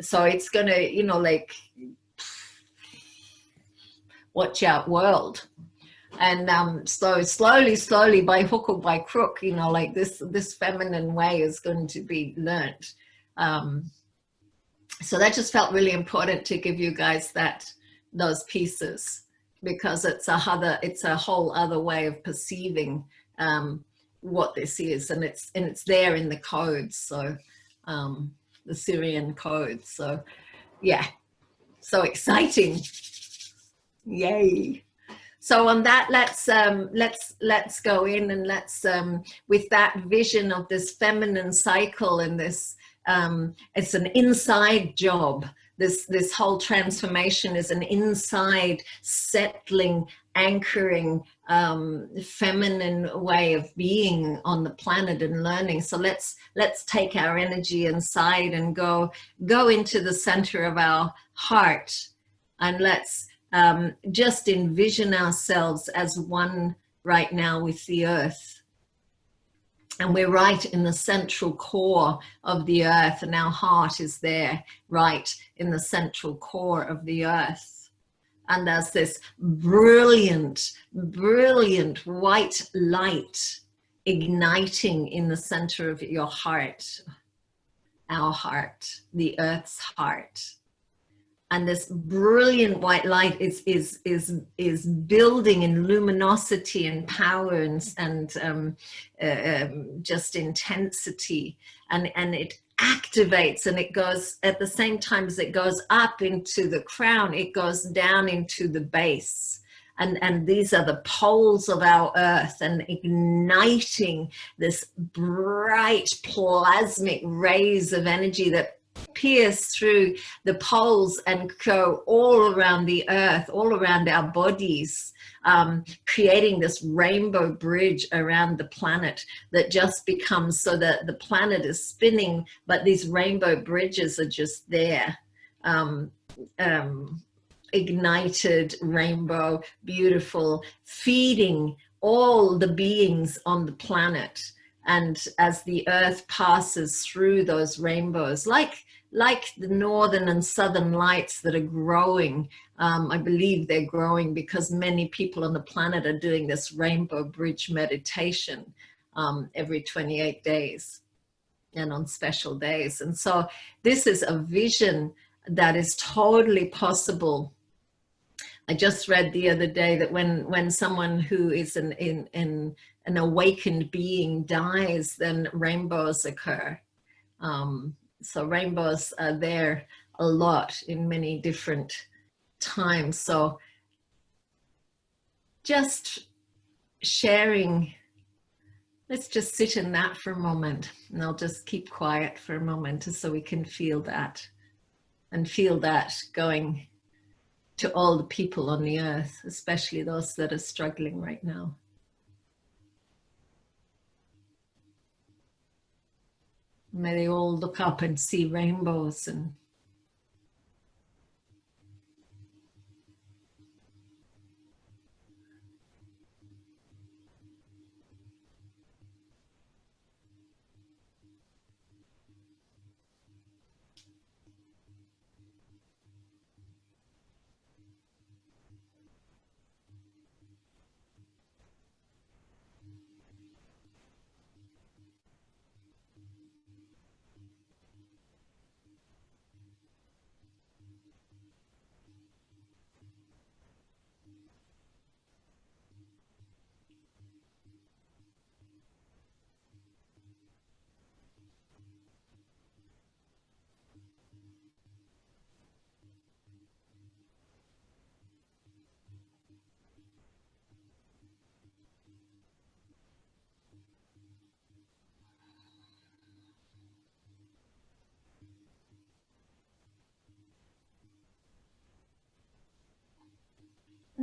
So it's gonna, you know, like, watch out world. And so slowly, by hook or by crook, you know, like this feminine way is going to be learnt. So that just felt really important to give you guys those pieces, because it's a whole other way of perceiving what this is, and it's there in the codes. So the Syrian codes. So yeah, so exciting! Yay! So on that, let's go in, and let's with that vision of this feminine cycle, and this it's an inside job. This whole transformation is an inside settling, anchoring, feminine way of being on the planet and learning. So let's take our energy inside and go into the center of our heart, and let's just envision ourselves as one right now with the earth. And we're right in the central core of the earth, and our heart is there, right in the central core of the earth. And there's this brilliant, brilliant white light igniting in the center of your heart, our heart, the earth's heart. And this brilliant white light is building in luminosity and power and just intensity, and it activates, and it goes at the same time as it goes up into the crown, it goes down into the base. And these are the poles of our earth, and igniting this bright plasmic rays of energy that pierce through the poles and go all around the earth, all around our bodies, creating this rainbow bridge around the planet that just becomes, so that the planet is spinning, but these rainbow bridges are just there. Ignited rainbow, beautiful, feeding all the beings on the planet. And as the earth passes through those rainbows, like the northern and southern lights that are growing, I believe they're growing because many people on the planet are doing this rainbow bridge meditation every 28 days and on special days. And so this is a vision that is totally possible. I just read the other day that when someone who is an awakened being dies, then rainbows occur. So rainbows are there a lot in many different times. So just sharing, let's just sit in that for a moment, and I'll just keep quiet for a moment so we can feel that, and feel that going to all the people on the earth, especially those that are struggling right now. May they all look up and see rainbows. And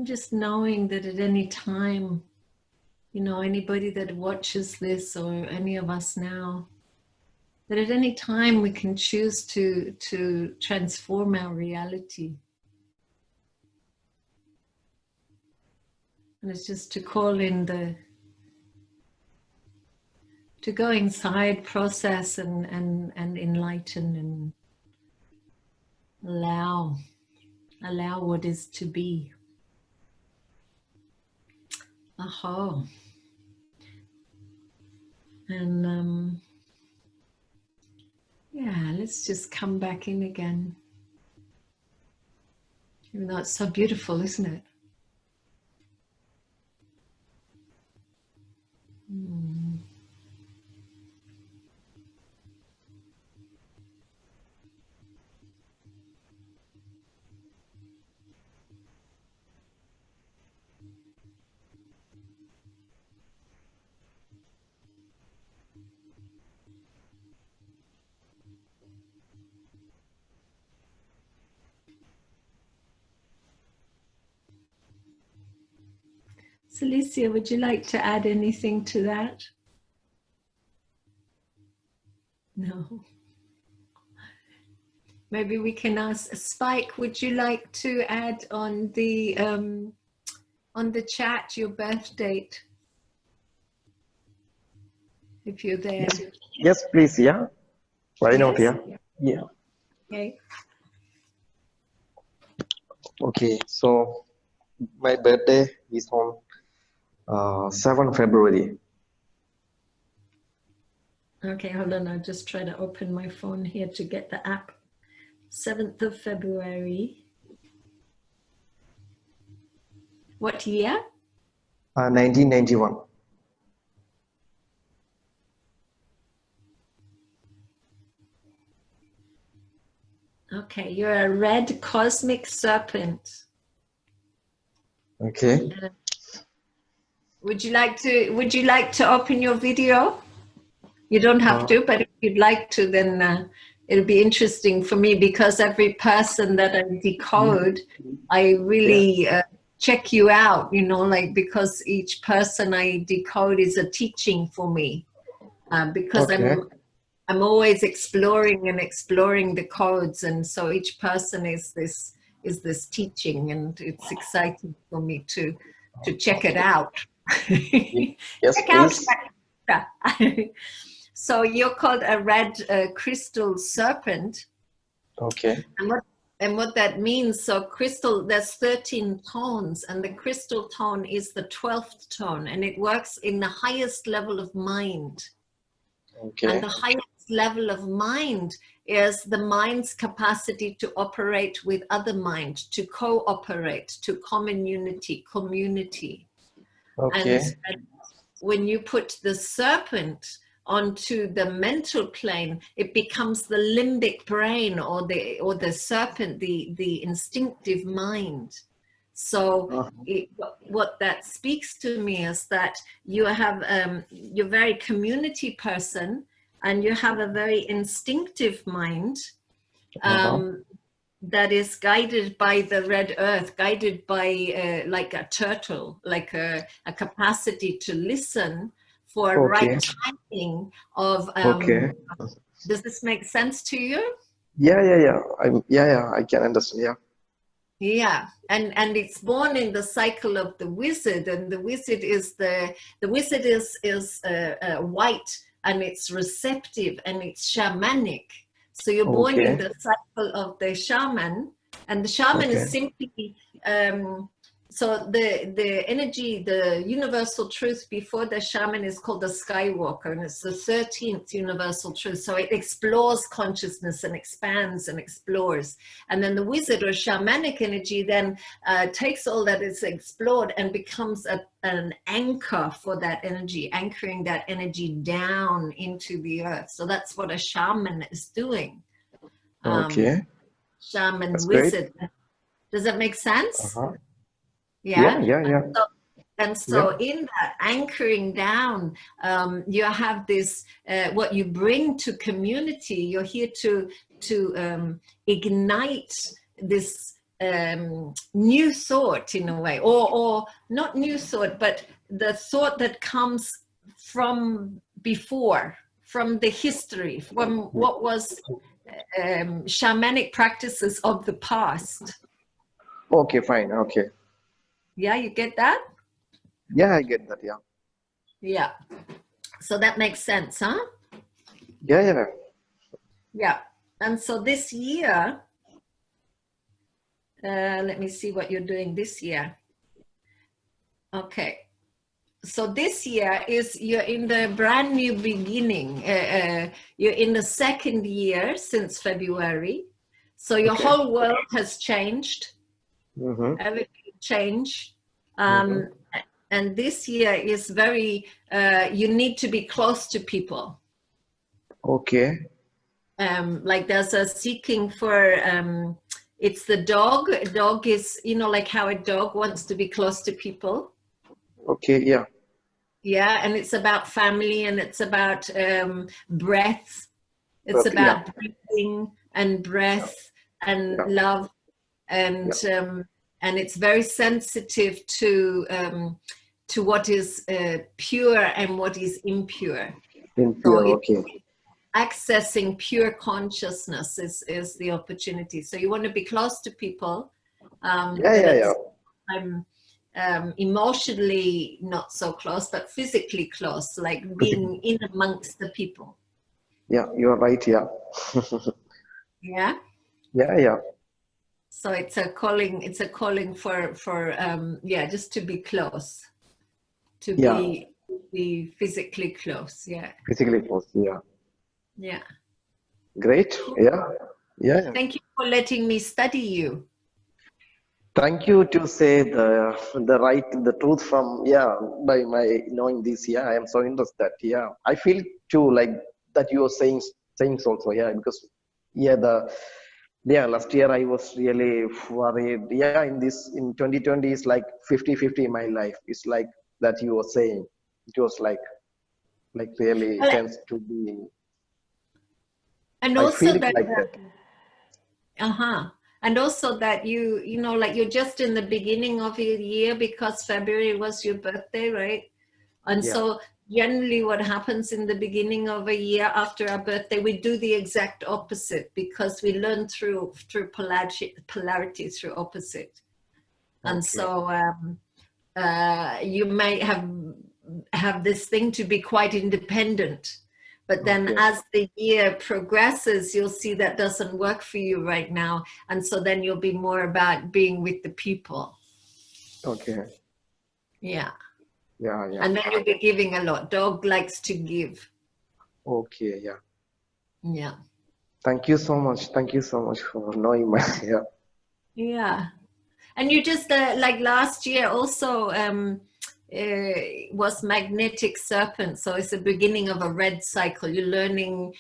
just knowing that at any time, you know, anybody that watches this or any of us now, that at any time we can choose to transform our reality. And it's just to call in to go inside, process and enlighten and allow what is to be. Aha. And yeah, let's just come back in again. Even though it's so beautiful, isn't it? Celicia, would you like to add anything to that? No. Maybe we can ask Spike, would you like to add on the chat your birth date? If you're there. Yes, please, yeah. Why not, yeah? Yeah. Okay. Okay, so my birthday is on 7 February. Okay, hold on. I'll just try to open my phone here to get the app. 7th of February. What year? 1991. Okay, you're a red cosmic serpent. Okay. Would you like to open your video? You don't have to, but if you'd like to, then it'll be interesting for me, because every person that I decode, I really check you out, you know, like, because each person I decode is a teaching for me, because Okay. I'm always exploring the codes, and so each person is this teaching, and it's exciting for me to check it out. Yes, Check please. out. So you're called a red crystal serpent. Okay. And what that means, so crystal, there's 13 tones, and the crystal tone is the 12th tone, and it works in the highest level of mind. Okay. And the highest level of mind is the mind's capacity to operate with other mind, to cooperate, to community. Okay. And when you put the serpent onto the mental plane, it becomes the limbic brain, or the serpent, the instinctive mind. So what that speaks to me is that you have you're very community person, and you have a very instinctive mind that is guided by the red earth, guided by like a turtle, like a capacity to listen for right timing of Does this make sense to you? Yeah. I can understand. Yeah. Yeah, and it's born in the cycle of the wizard, and the wizard is white, and it's receptive, and it's shamanic. So you're born in Okay. the cycle of the shaman, and the shaman Okay. is simply so the energy, the universal truth before the shaman is called the Skywalker, and it's the 13th universal truth. So it explores consciousness and expands and explores. And then the wizard or shamanic energy then takes all that is explored and becomes an anchor for that energy, anchoring that energy down into the earth. So that's what a shaman is doing. Okay. Shaman, That's great. wizard. Does that make sense? Uh-huh. Yeah. Yeah. And so in that anchoring down, you have this, what you bring to community, you're here to ignite this new thought in a way, or not new thought, but the thought that comes from before, from the history, from what was shamanic practices of the past. Okay, fine. Okay. Yeah, you get that? Yeah, I get that. Yeah. Yeah. So that makes sense, huh? Yeah. Yeah. And so this year, let me see what you're doing this year. Okay. So this year you're in the brand new beginning. You're in the second year since February. So your whole world has changed. Mm-hmm. Everything changed. And this year is very, you need to be close to people. Okay. Like there's a seeking for, it's the dog. A dog is, like how a dog wants to be close to people. Okay, yeah. Yeah, and it's about family, and it's about breath. It's about breathing and breath and love, and it's very sensitive to what is pure and what is impure. Impure, okay. Accessing pure consciousness is the opportunity. So you want to be close to people. I'm emotionally not so close, but physically close, like being in amongst the people. Yeah, you're right. Yeah. Yeah. Yeah. So it's a calling. It's a calling for just to be close, to be physically close. Yeah. Physically close. Yeah. Yeah. Great. Yeah. Thank you for letting me study you. Thank you to say the truth from by my knowing this. Yeah, I am so interested. Yeah, I feel too like that you are saying also. Yeah, because last year I was really worried. Yeah, in 2020 is like 50-50 in my life. It's like that you were saying. It was like really tends to be. And I also feel that. Like that. And also that you know, like you're just in the beginning of your year because February was your birthday, right? And so generally what happens in the beginning of a year after our birthday, we do the exact opposite because we learn through polarity through opposite. And so you may have this thing to be quite independent. But then as the year progresses, you'll see that doesn't work for you right now. And so then you'll be more about being with the people. Okay. Yeah. Yeah. And then you'll be giving a lot. Dog likes to give. Okay, yeah. Yeah. Thank you so much. Thank you so much for knowing my, Yeah. And you just, like last year also, was magnetic serpent, so it's the beginning of a red cycle. You're learning,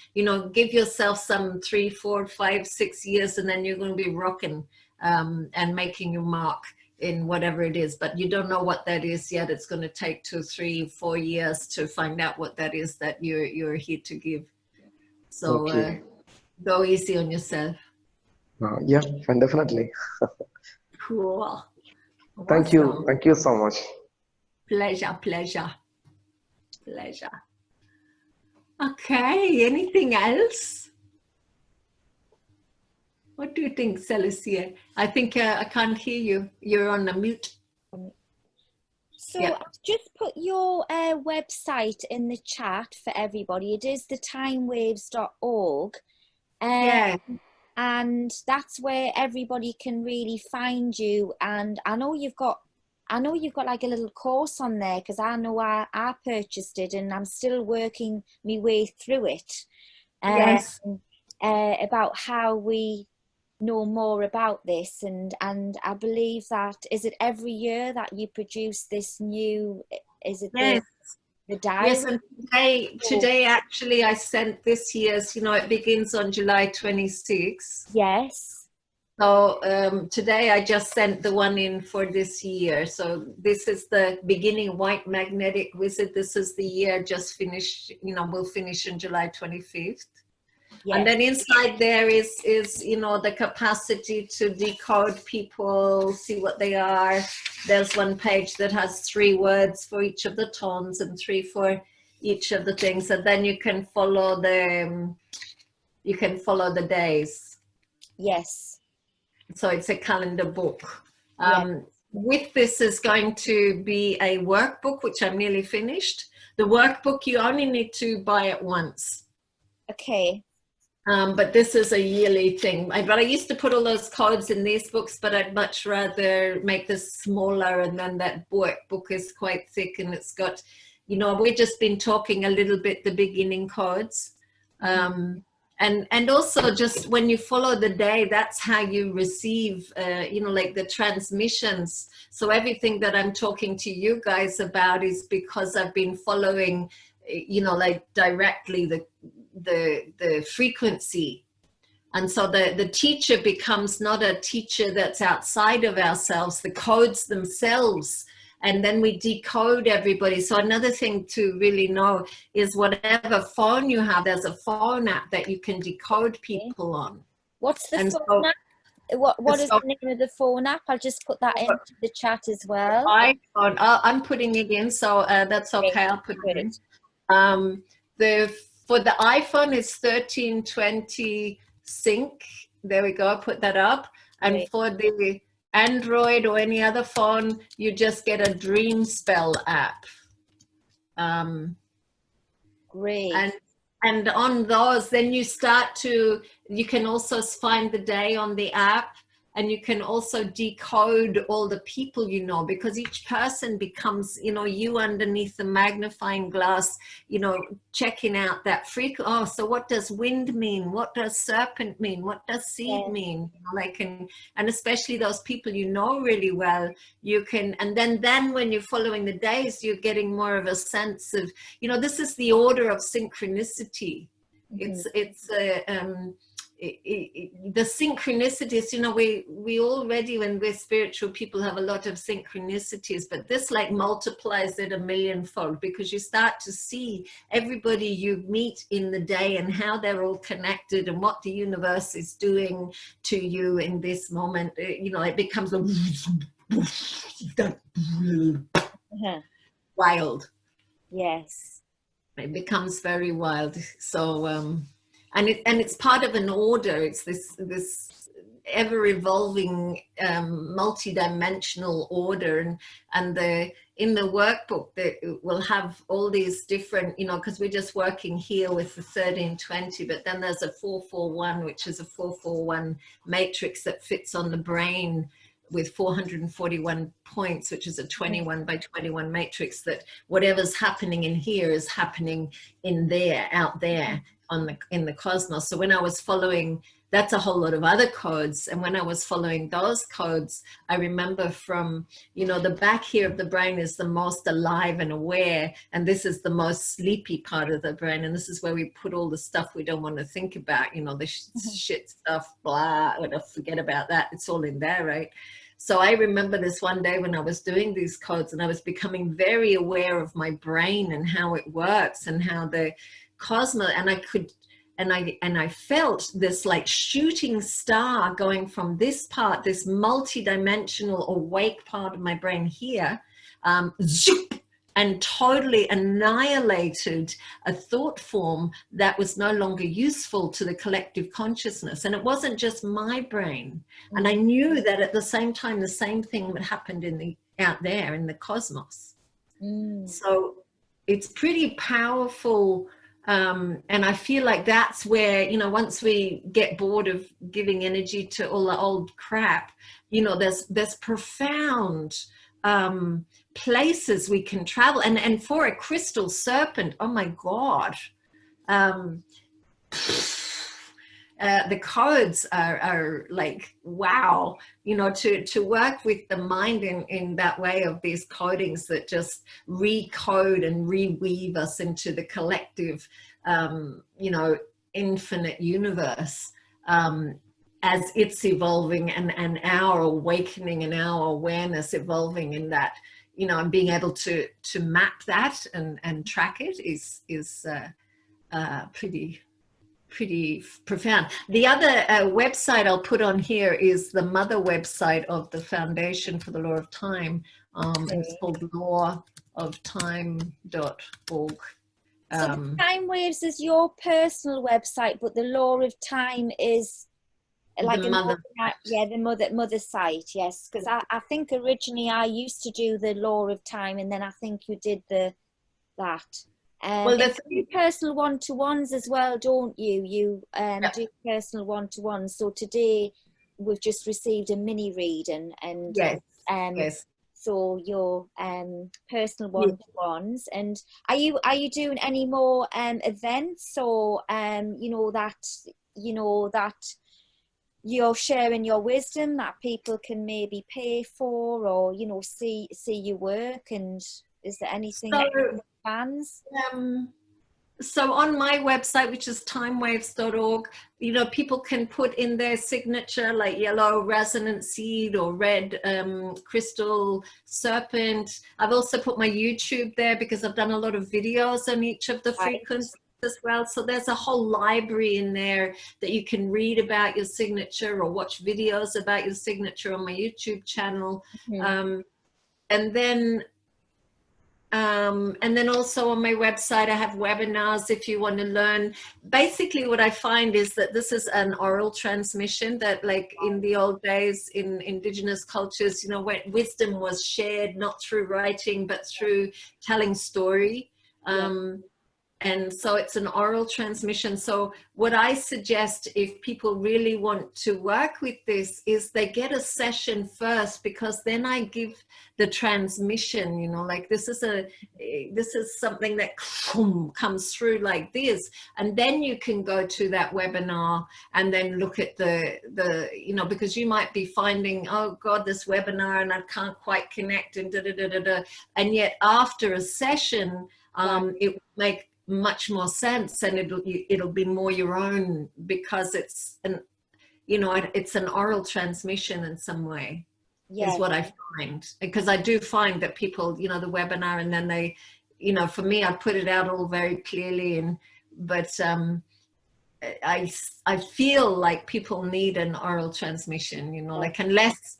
give yourself some 3, 4, 5, 6 years, and then you're going to be rocking and making your mark in whatever it is, but you don't know what that is yet. It's going to take 2, 3, 4 years to find out what that is that you're here to give. So go easy on yourself. Yeah, and definitely. Cool. Thank you. Thank you so much. Pleasure. Okay, anything else? What do you think, Celestia? I think I can't hear you. You're on a mute. So Yeah. I've just put your website in the chat for everybody. It is thetimewaves.org. Yeah. And that's where everybody can really find you. And I know you've got like a little course on there, because I know I purchased it and I'm still working my way through it. Yes. About how we know more about this, and I believe that, is it every year that you produce this new, is it Yes. the diary? Yes, and today actually I sent this year's, it begins on July 26th. Yes. So today I just sent the one in for this year. So this is the beginning White Magnetic Wizard. This is the year just finished, we'll finish on July 25th. Yes. And then inside there is the capacity to decode people, see what they are. There's one page that has 3 words for each of the tones and 3 for each of the things. And then you can follow the days. Yes. So it's a calendar book. Yes. With this is going to be a workbook, which I'm nearly finished. The workbook, you only need to buy it once. Okay. But this is a yearly thing. But I used to put all those codes in these books, but I'd much rather make this smaller. And then that book is quite thick, and it's got, we've just been talking a little bit the beginning codes. And also just when you follow the day, that's how you receive, like the transmissions. So everything that I'm talking to you guys about is because I've been following, like directly the frequency. And so the teacher becomes not a teacher that's outside of ourselves, the codes themselves. And then we decode everybody. So another thing to really know is whatever phone you have, there's a phone app that you can decode people on. What's the phone app? What is the name of the phone app? I'll just put that into the chat as well. iPhone. I'm putting it in, so that's okay. I'll put it in. For the iPhone, it's 1320 Sync. There we go. Put that up. And for the Android or any other phone, you just get a Dreamspell app. Great. And on those, then you can also find the day on the app, and you can also decode all the people because each person becomes, you underneath the magnifying glass, checking out that freak. Oh, so what does wind mean? What does serpent mean? What does seed mean? And especially those people really well, you can, and then when you're following the days, you're getting more of a sense of, this is the order of synchronicity. The synchronicities, we already, when we're spiritual people, have a lot of synchronicities, but this like multiplies it 1,000,000-fold, because you start to see everybody you meet in the day and how they're all connected and what the universe is doing to you in this moment. It becomes wild. Yes. It becomes very wild. So and it's part of an order. It's this ever-evolving multi-dimensional order, and in the workbook that will have all these different, because we're just working here with the 1320, but then there's a 441, which is a 441 matrix that fits on the brain with 441 points, which is a 21 by 21 matrix, that whatever's happening in here is happening in there, out there in the cosmos. So when I was following, that's a whole lot of other codes. And when I was following those codes, I remember from, the back here of the brain is the most alive and aware. And this is the most sleepy part of the brain. And this is where we put all the stuff we don't want to think about, the shit stuff, blah, forget about that. It's all in there, right? So I remember this one day when I was doing these codes, and I was becoming very aware of my brain and how it works and how the cosmos, and I felt this like shooting star going from this part, this multi-dimensional awake part of my brain here, zoop, and totally annihilated a thought form that was no longer useful to the collective consciousness. And it wasn't just my brain. And I knew that at the same time, the same thing would happen out there in the cosmos. So it's pretty powerful. And I feel like that's where, you know, once we get bored of giving energy to all the old crap, you know, there's profound places we can travel. And for a crystal serpent, oh my God, the codes are like, wow, you know, to work with the mind in that way of these codings that just recode and reweave us into the collective, you know, infinite universe, as it's evolving and our awakening and our awareness evolving in that, you know, and being able to map that and track it is pretty profound. The other website I'll put on here is the mother website of the Foundation for the Law of Time. It's called lawoftime.org. So the Time Waves is your personal website, but the Law of Time is like the mother. The mother site, yes. Because I think originally I used to do the Law of Time, and then I think you did that. Well, you do personal one-to-ones as well, don't you? You do personal one-to-ones. So today we've just received a mini reading, and yes. So your personal one-to-ones. And are you doing any more events, or you know that you're sharing your wisdom that people can maybe pay for, or you know, see your work? And is there anything plans? So on my website, which is timewaves.org, you know, people can put in their signature, like yellow resonant seed or red crystal serpent. I've also put my YouTube there because I've done a lot of videos on each of the frequencies as well. So there's a whole library in there that you can read about your signature or watch videos about your signature on my YouTube channel. And then also on my website, I have webinars if you want to learn. Basically, what I find is that this is an oral transmission that, like in the old days in indigenous cultures, you know, where wisdom was shared, not through writing, but through telling story. And so it's an oral transmission. So what I suggest, if people really want to work with this, is they get a session first, because then I give the transmission, you know, like this is something that comes through like this. And then you can go to that webinar and then look at the, you know, because you might be finding, oh God, this webinar and I can't quite connect and And yet after a session, it will make much more sense, and it'll be more your own, because it's an, you know, it's an oral transmission in some way, is what I find. Because I do find that people, you know, the webinar, and then they, you know, for me, I put it out all very clearly, but I feel like people need an oral transmission, you know, like unless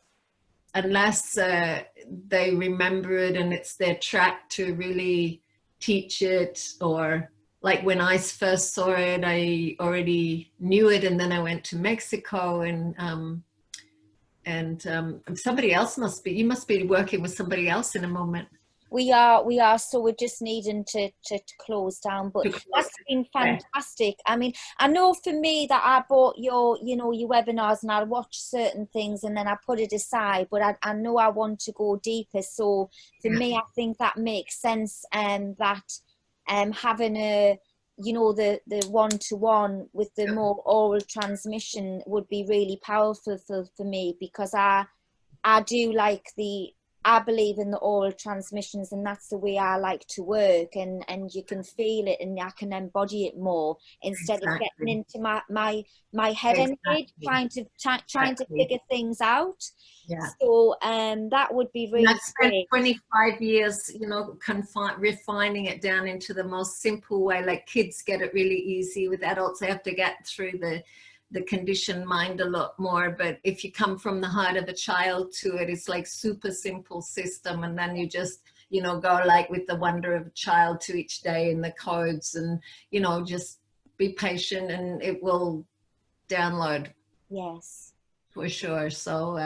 they remember it and it's their track to really teach it, or like when I first saw it, I already knew it, and then I went to Mexico, and somebody else you must be working with somebody else in a moment. We are, so we're just needing to close down, but that's been fantastic. I mean, I know for me that I bought your webinars, and I watch certain things and then I put it aside, but I know I want to go deeper. So for me, I think that makes sense, that having a, you know, the one-to-one with the more oral transmission would be really powerful for me, because I do like I believe in the oral transmissions, and that's the way I like to work, and you can feel it and I can embody it more, instead of getting into my head energy, trying to figure things out. So that would be really great. 25 years, you know, refining it down into the most simple way. Like kids get it really easy. With adults, they have to get through the conditioned mind a lot more. But if you come from the heart of a child to it, it's like super simple system, and then you just you know, go like with the wonder of a child to each day in the codes, and, you know, just be patient and it will download. Yes. For sure. So,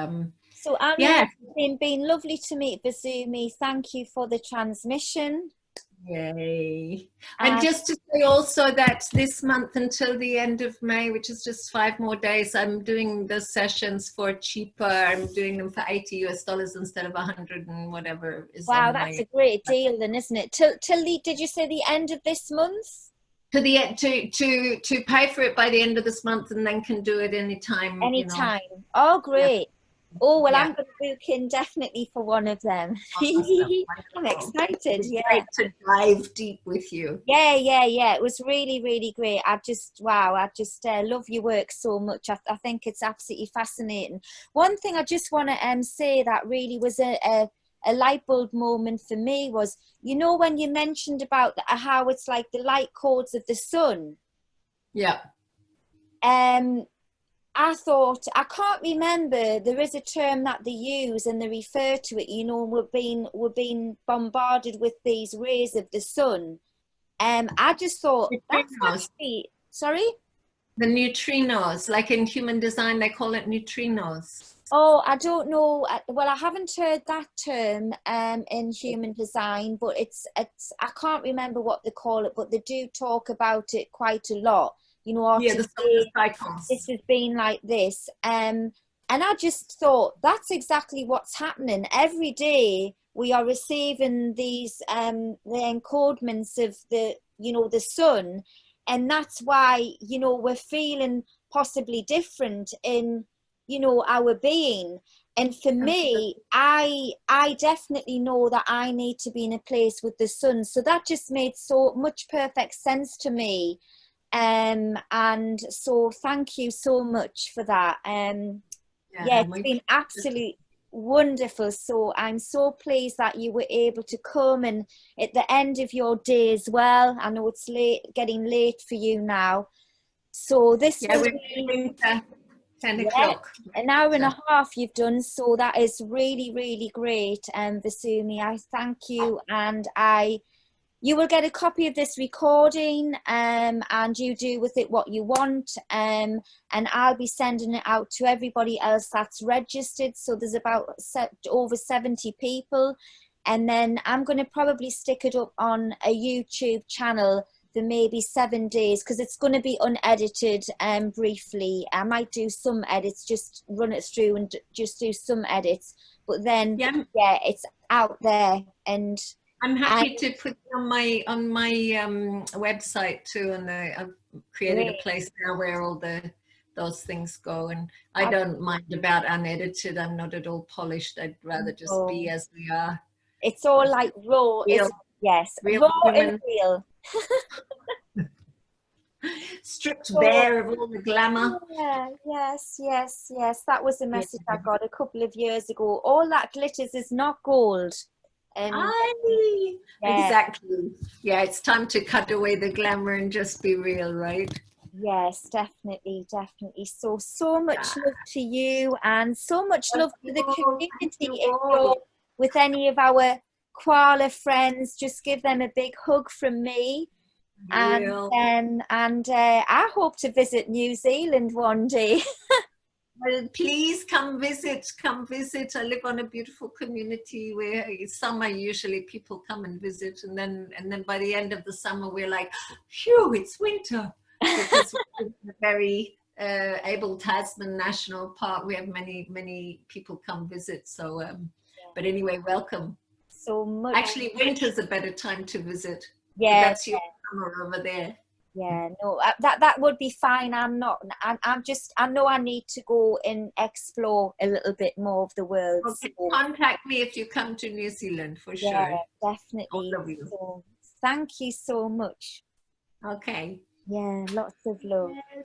So Anna, yeah. it's been lovely to meet Vasumi. Thank you for the transmission. Yay. And just to say also that this month until the end of May, which is just 5 more days, I'm doing the sessions for cheaper. I'm doing them for $80 instead of 100 and whatever is. Wow, that's a great deal then, isn't it? Till the, did you say the end of this month? To pay for it by the end of this month, and then can do it anytime. Anytime. You know. Oh, great. Yeah. Oh, well, yeah. I'm going to book in definitely for one of them. Awesome. I'm excited. Yeah. Great to dive deep with you. Yeah. It was really, really great. I just love your work so much. I think it's absolutely fascinating. One thing I just want to say that really was a light bulb moment for me was, you know, when you mentioned about how it's like the light codes of the sun. Yeah. I thought, I can't remember, there is a term that they use and they refer to it, you know, we're being bombarded with these rays of the sun. I just thought, that's actually, sorry? The neutrinos, like in human design, they call it neutrinos. Oh, I don't know. Well, I haven't heard that term in human design, but it's I can't remember what they call it, but they do talk about it quite a lot. You know, yeah, the solar cycles. This has been like this. And I just thought that's exactly what's happening. Every day we are receiving these the encodements of the, you know, the sun. And that's why, you know, we're feeling possibly different in, you know, our being. And for me, I definitely know that I need to be in a place with the sun. So that just made so much perfect sense to me. And so thank you so much for that. Yeah, it's been absolutely wonderful. So I'm so pleased that you were able to come, and at the end of your day as well. I know it's getting late for you now. So this was 10 o'clock. An hour and a half you've done, so that is really, really great. Vasumi, I thank you, and you will get a copy of this recording, and you do with it what you want, and I'll be sending it out to everybody else that's registered. So there's about over 70 people, and then I'm going to probably stick it up on a YouTube channel for maybe 7 days, because it's going to be unedited briefly. I might do some edits, just run it through and just do some edits, but then yeah it's out there. And I'm happy to put it on my website too, and I've created a place now where all those things go, and I don't mind about unedited. I'm not at all polished. I'd rather just be as we are. It's all like raw, yes, real raw and real. Stripped bare of all the glamour. Yeah, yes. That was the message I got a couple of years ago. All that glitters is not gold. Exactly. Yeah, it's time to cut away the glamour and just be real, right? Yes, definitely. So much love to you, and so much love to the community. If you're with any of our koala friends, just give them a big hug from me. And I hope to visit New Zealand one day. Well, please come visit. I live on a beautiful community where summer usually people come and visit, and then by the end of the summer we're like, phew, it's winter. Because we're a very able Tasman National Park. We have many people come visit. So, but anyway, welcome. So much. Actually, winter's a better time to visit. Yeah, that's your summer over there. Yeah, no, that would be fine. I'm just, I know I need to go and explore a little bit more of the world. Okay, so contact me if you come to New Zealand for sure. Yeah, definitely. So, thank you so much. Okay. Yeah, lots of love. Yes.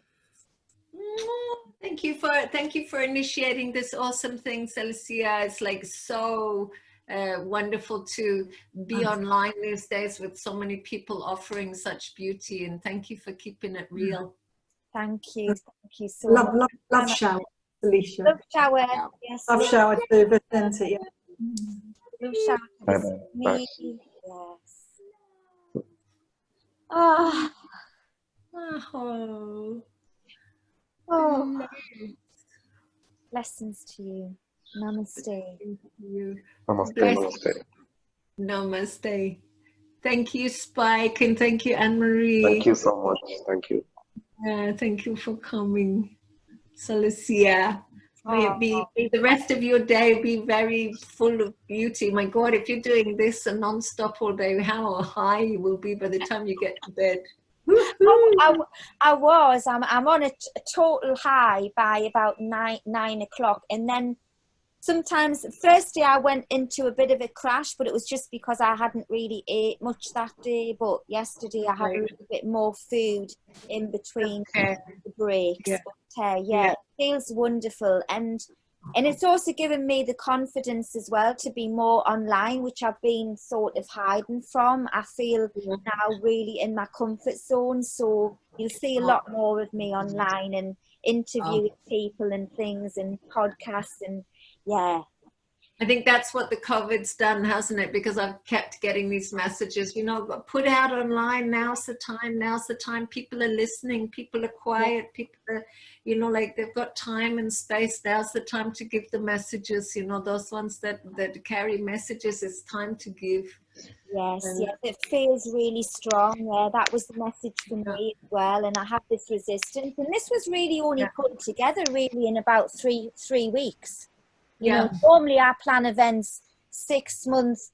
Thank you for initiating this awesome thing, Celicia. It's like so wonderful to be online these days with so many people offering such beauty, and thank you for keeping it real. Thank you so much. Love shower, Alicia. Love shower, yes. Love shower too, Vicente. Yeah. Blue shower to Bye this bye. me. Yes. Oh, Oh, oh. Blessings to you. Namaste. thank you. Namaste. Bless. Namaste. Namaste. Thank you, Spike, and thank you, Anne-Marie. Thank you so much. Thank you. Thank you for coming. So, Lucia, may Oh. it be the rest of your day be very full of beauty. My God, if you're doing this and non-stop all day, how high you will be by the time you get to bed. I was. I'm on a total high by about 9 o'clock, and then sometimes first day I went into a bit of a crash, but it was just because I hadn't really ate much that day. But yesterday I had a little bit more food in between the breaks. Yeah. But it feels wonderful, and it's also given me the confidence as well to be more online, which I've been sort of hiding from. I feel now really in my comfort zone, so you'll see a lot more of me online and interviewing people and things and podcasts and I think that's what the COVID's done, hasn't it? Because I've kept getting these messages, put out online, now's the time, people are listening, people are quiet, people are, like they've got time and space, now's the time to give the messages, those ones that carry messages, it's time to give. Yes, it feels really strong. Yeah, that was the message for me as well. And I have this resistance, and this was really only put together really in about three weeks. You know, normally I plan events 6 months,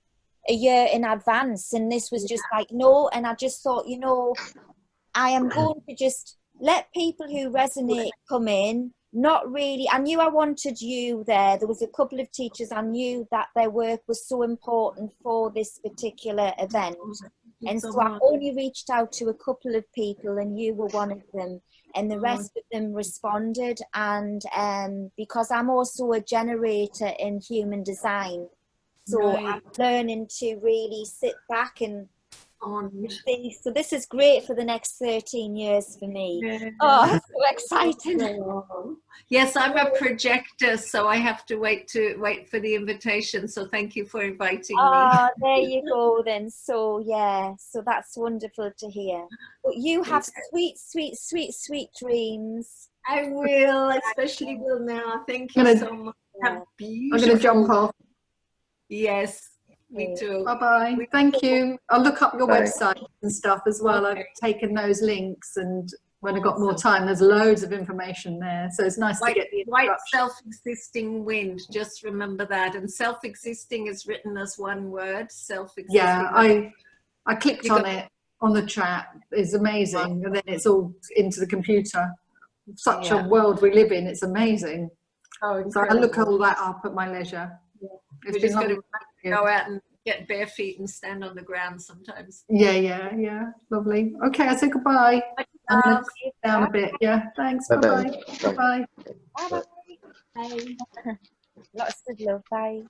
a year in advance, and this was just like, no. And I just thought, I am going to just let people who resonate come in. Not really. I knew I wanted you there. There was a couple of teachers I knew that their work was so important for this particular event. And so I only reached out to a couple of people, and you were one of them. And the rest of them responded. And because I'm also a generator in human design, so I'm learning to really sit back and see. So this is great for the next 13 years for me. Oh, so exciting. Yes, I'm a projector, so I have to wait for the invitation. So thank you for inviting me. Oh, there you go then. So so that's wonderful to hear. But you have sweet, sweet, sweet, sweet dreams. I will, especially will now. Thank you so much. Have beautiful. I'm going to jump off. Yes, me too. Bye-bye. Thank you. I'll look up your website and stuff as well. I've taken those links, and when I got more time, there's loads of information there. So it's nice to get the introduction. White self-existing wind, just remember that. And self-existing is written as one word, self-existing. Yeah, I clicked on it on the chat. It's amazing. And then it's all into the computer. Such a world we live in. It's amazing. Oh, so I look all that up at my leisure. We're just going to go out and get bare feet and stand on the ground sometimes. Yeah. Lovely. Okay, I'll say goodbye. I'm going to sit down a bit. Yeah, thanks. Bye-bye. Bye-bye. Bye. Lots of love. Bye.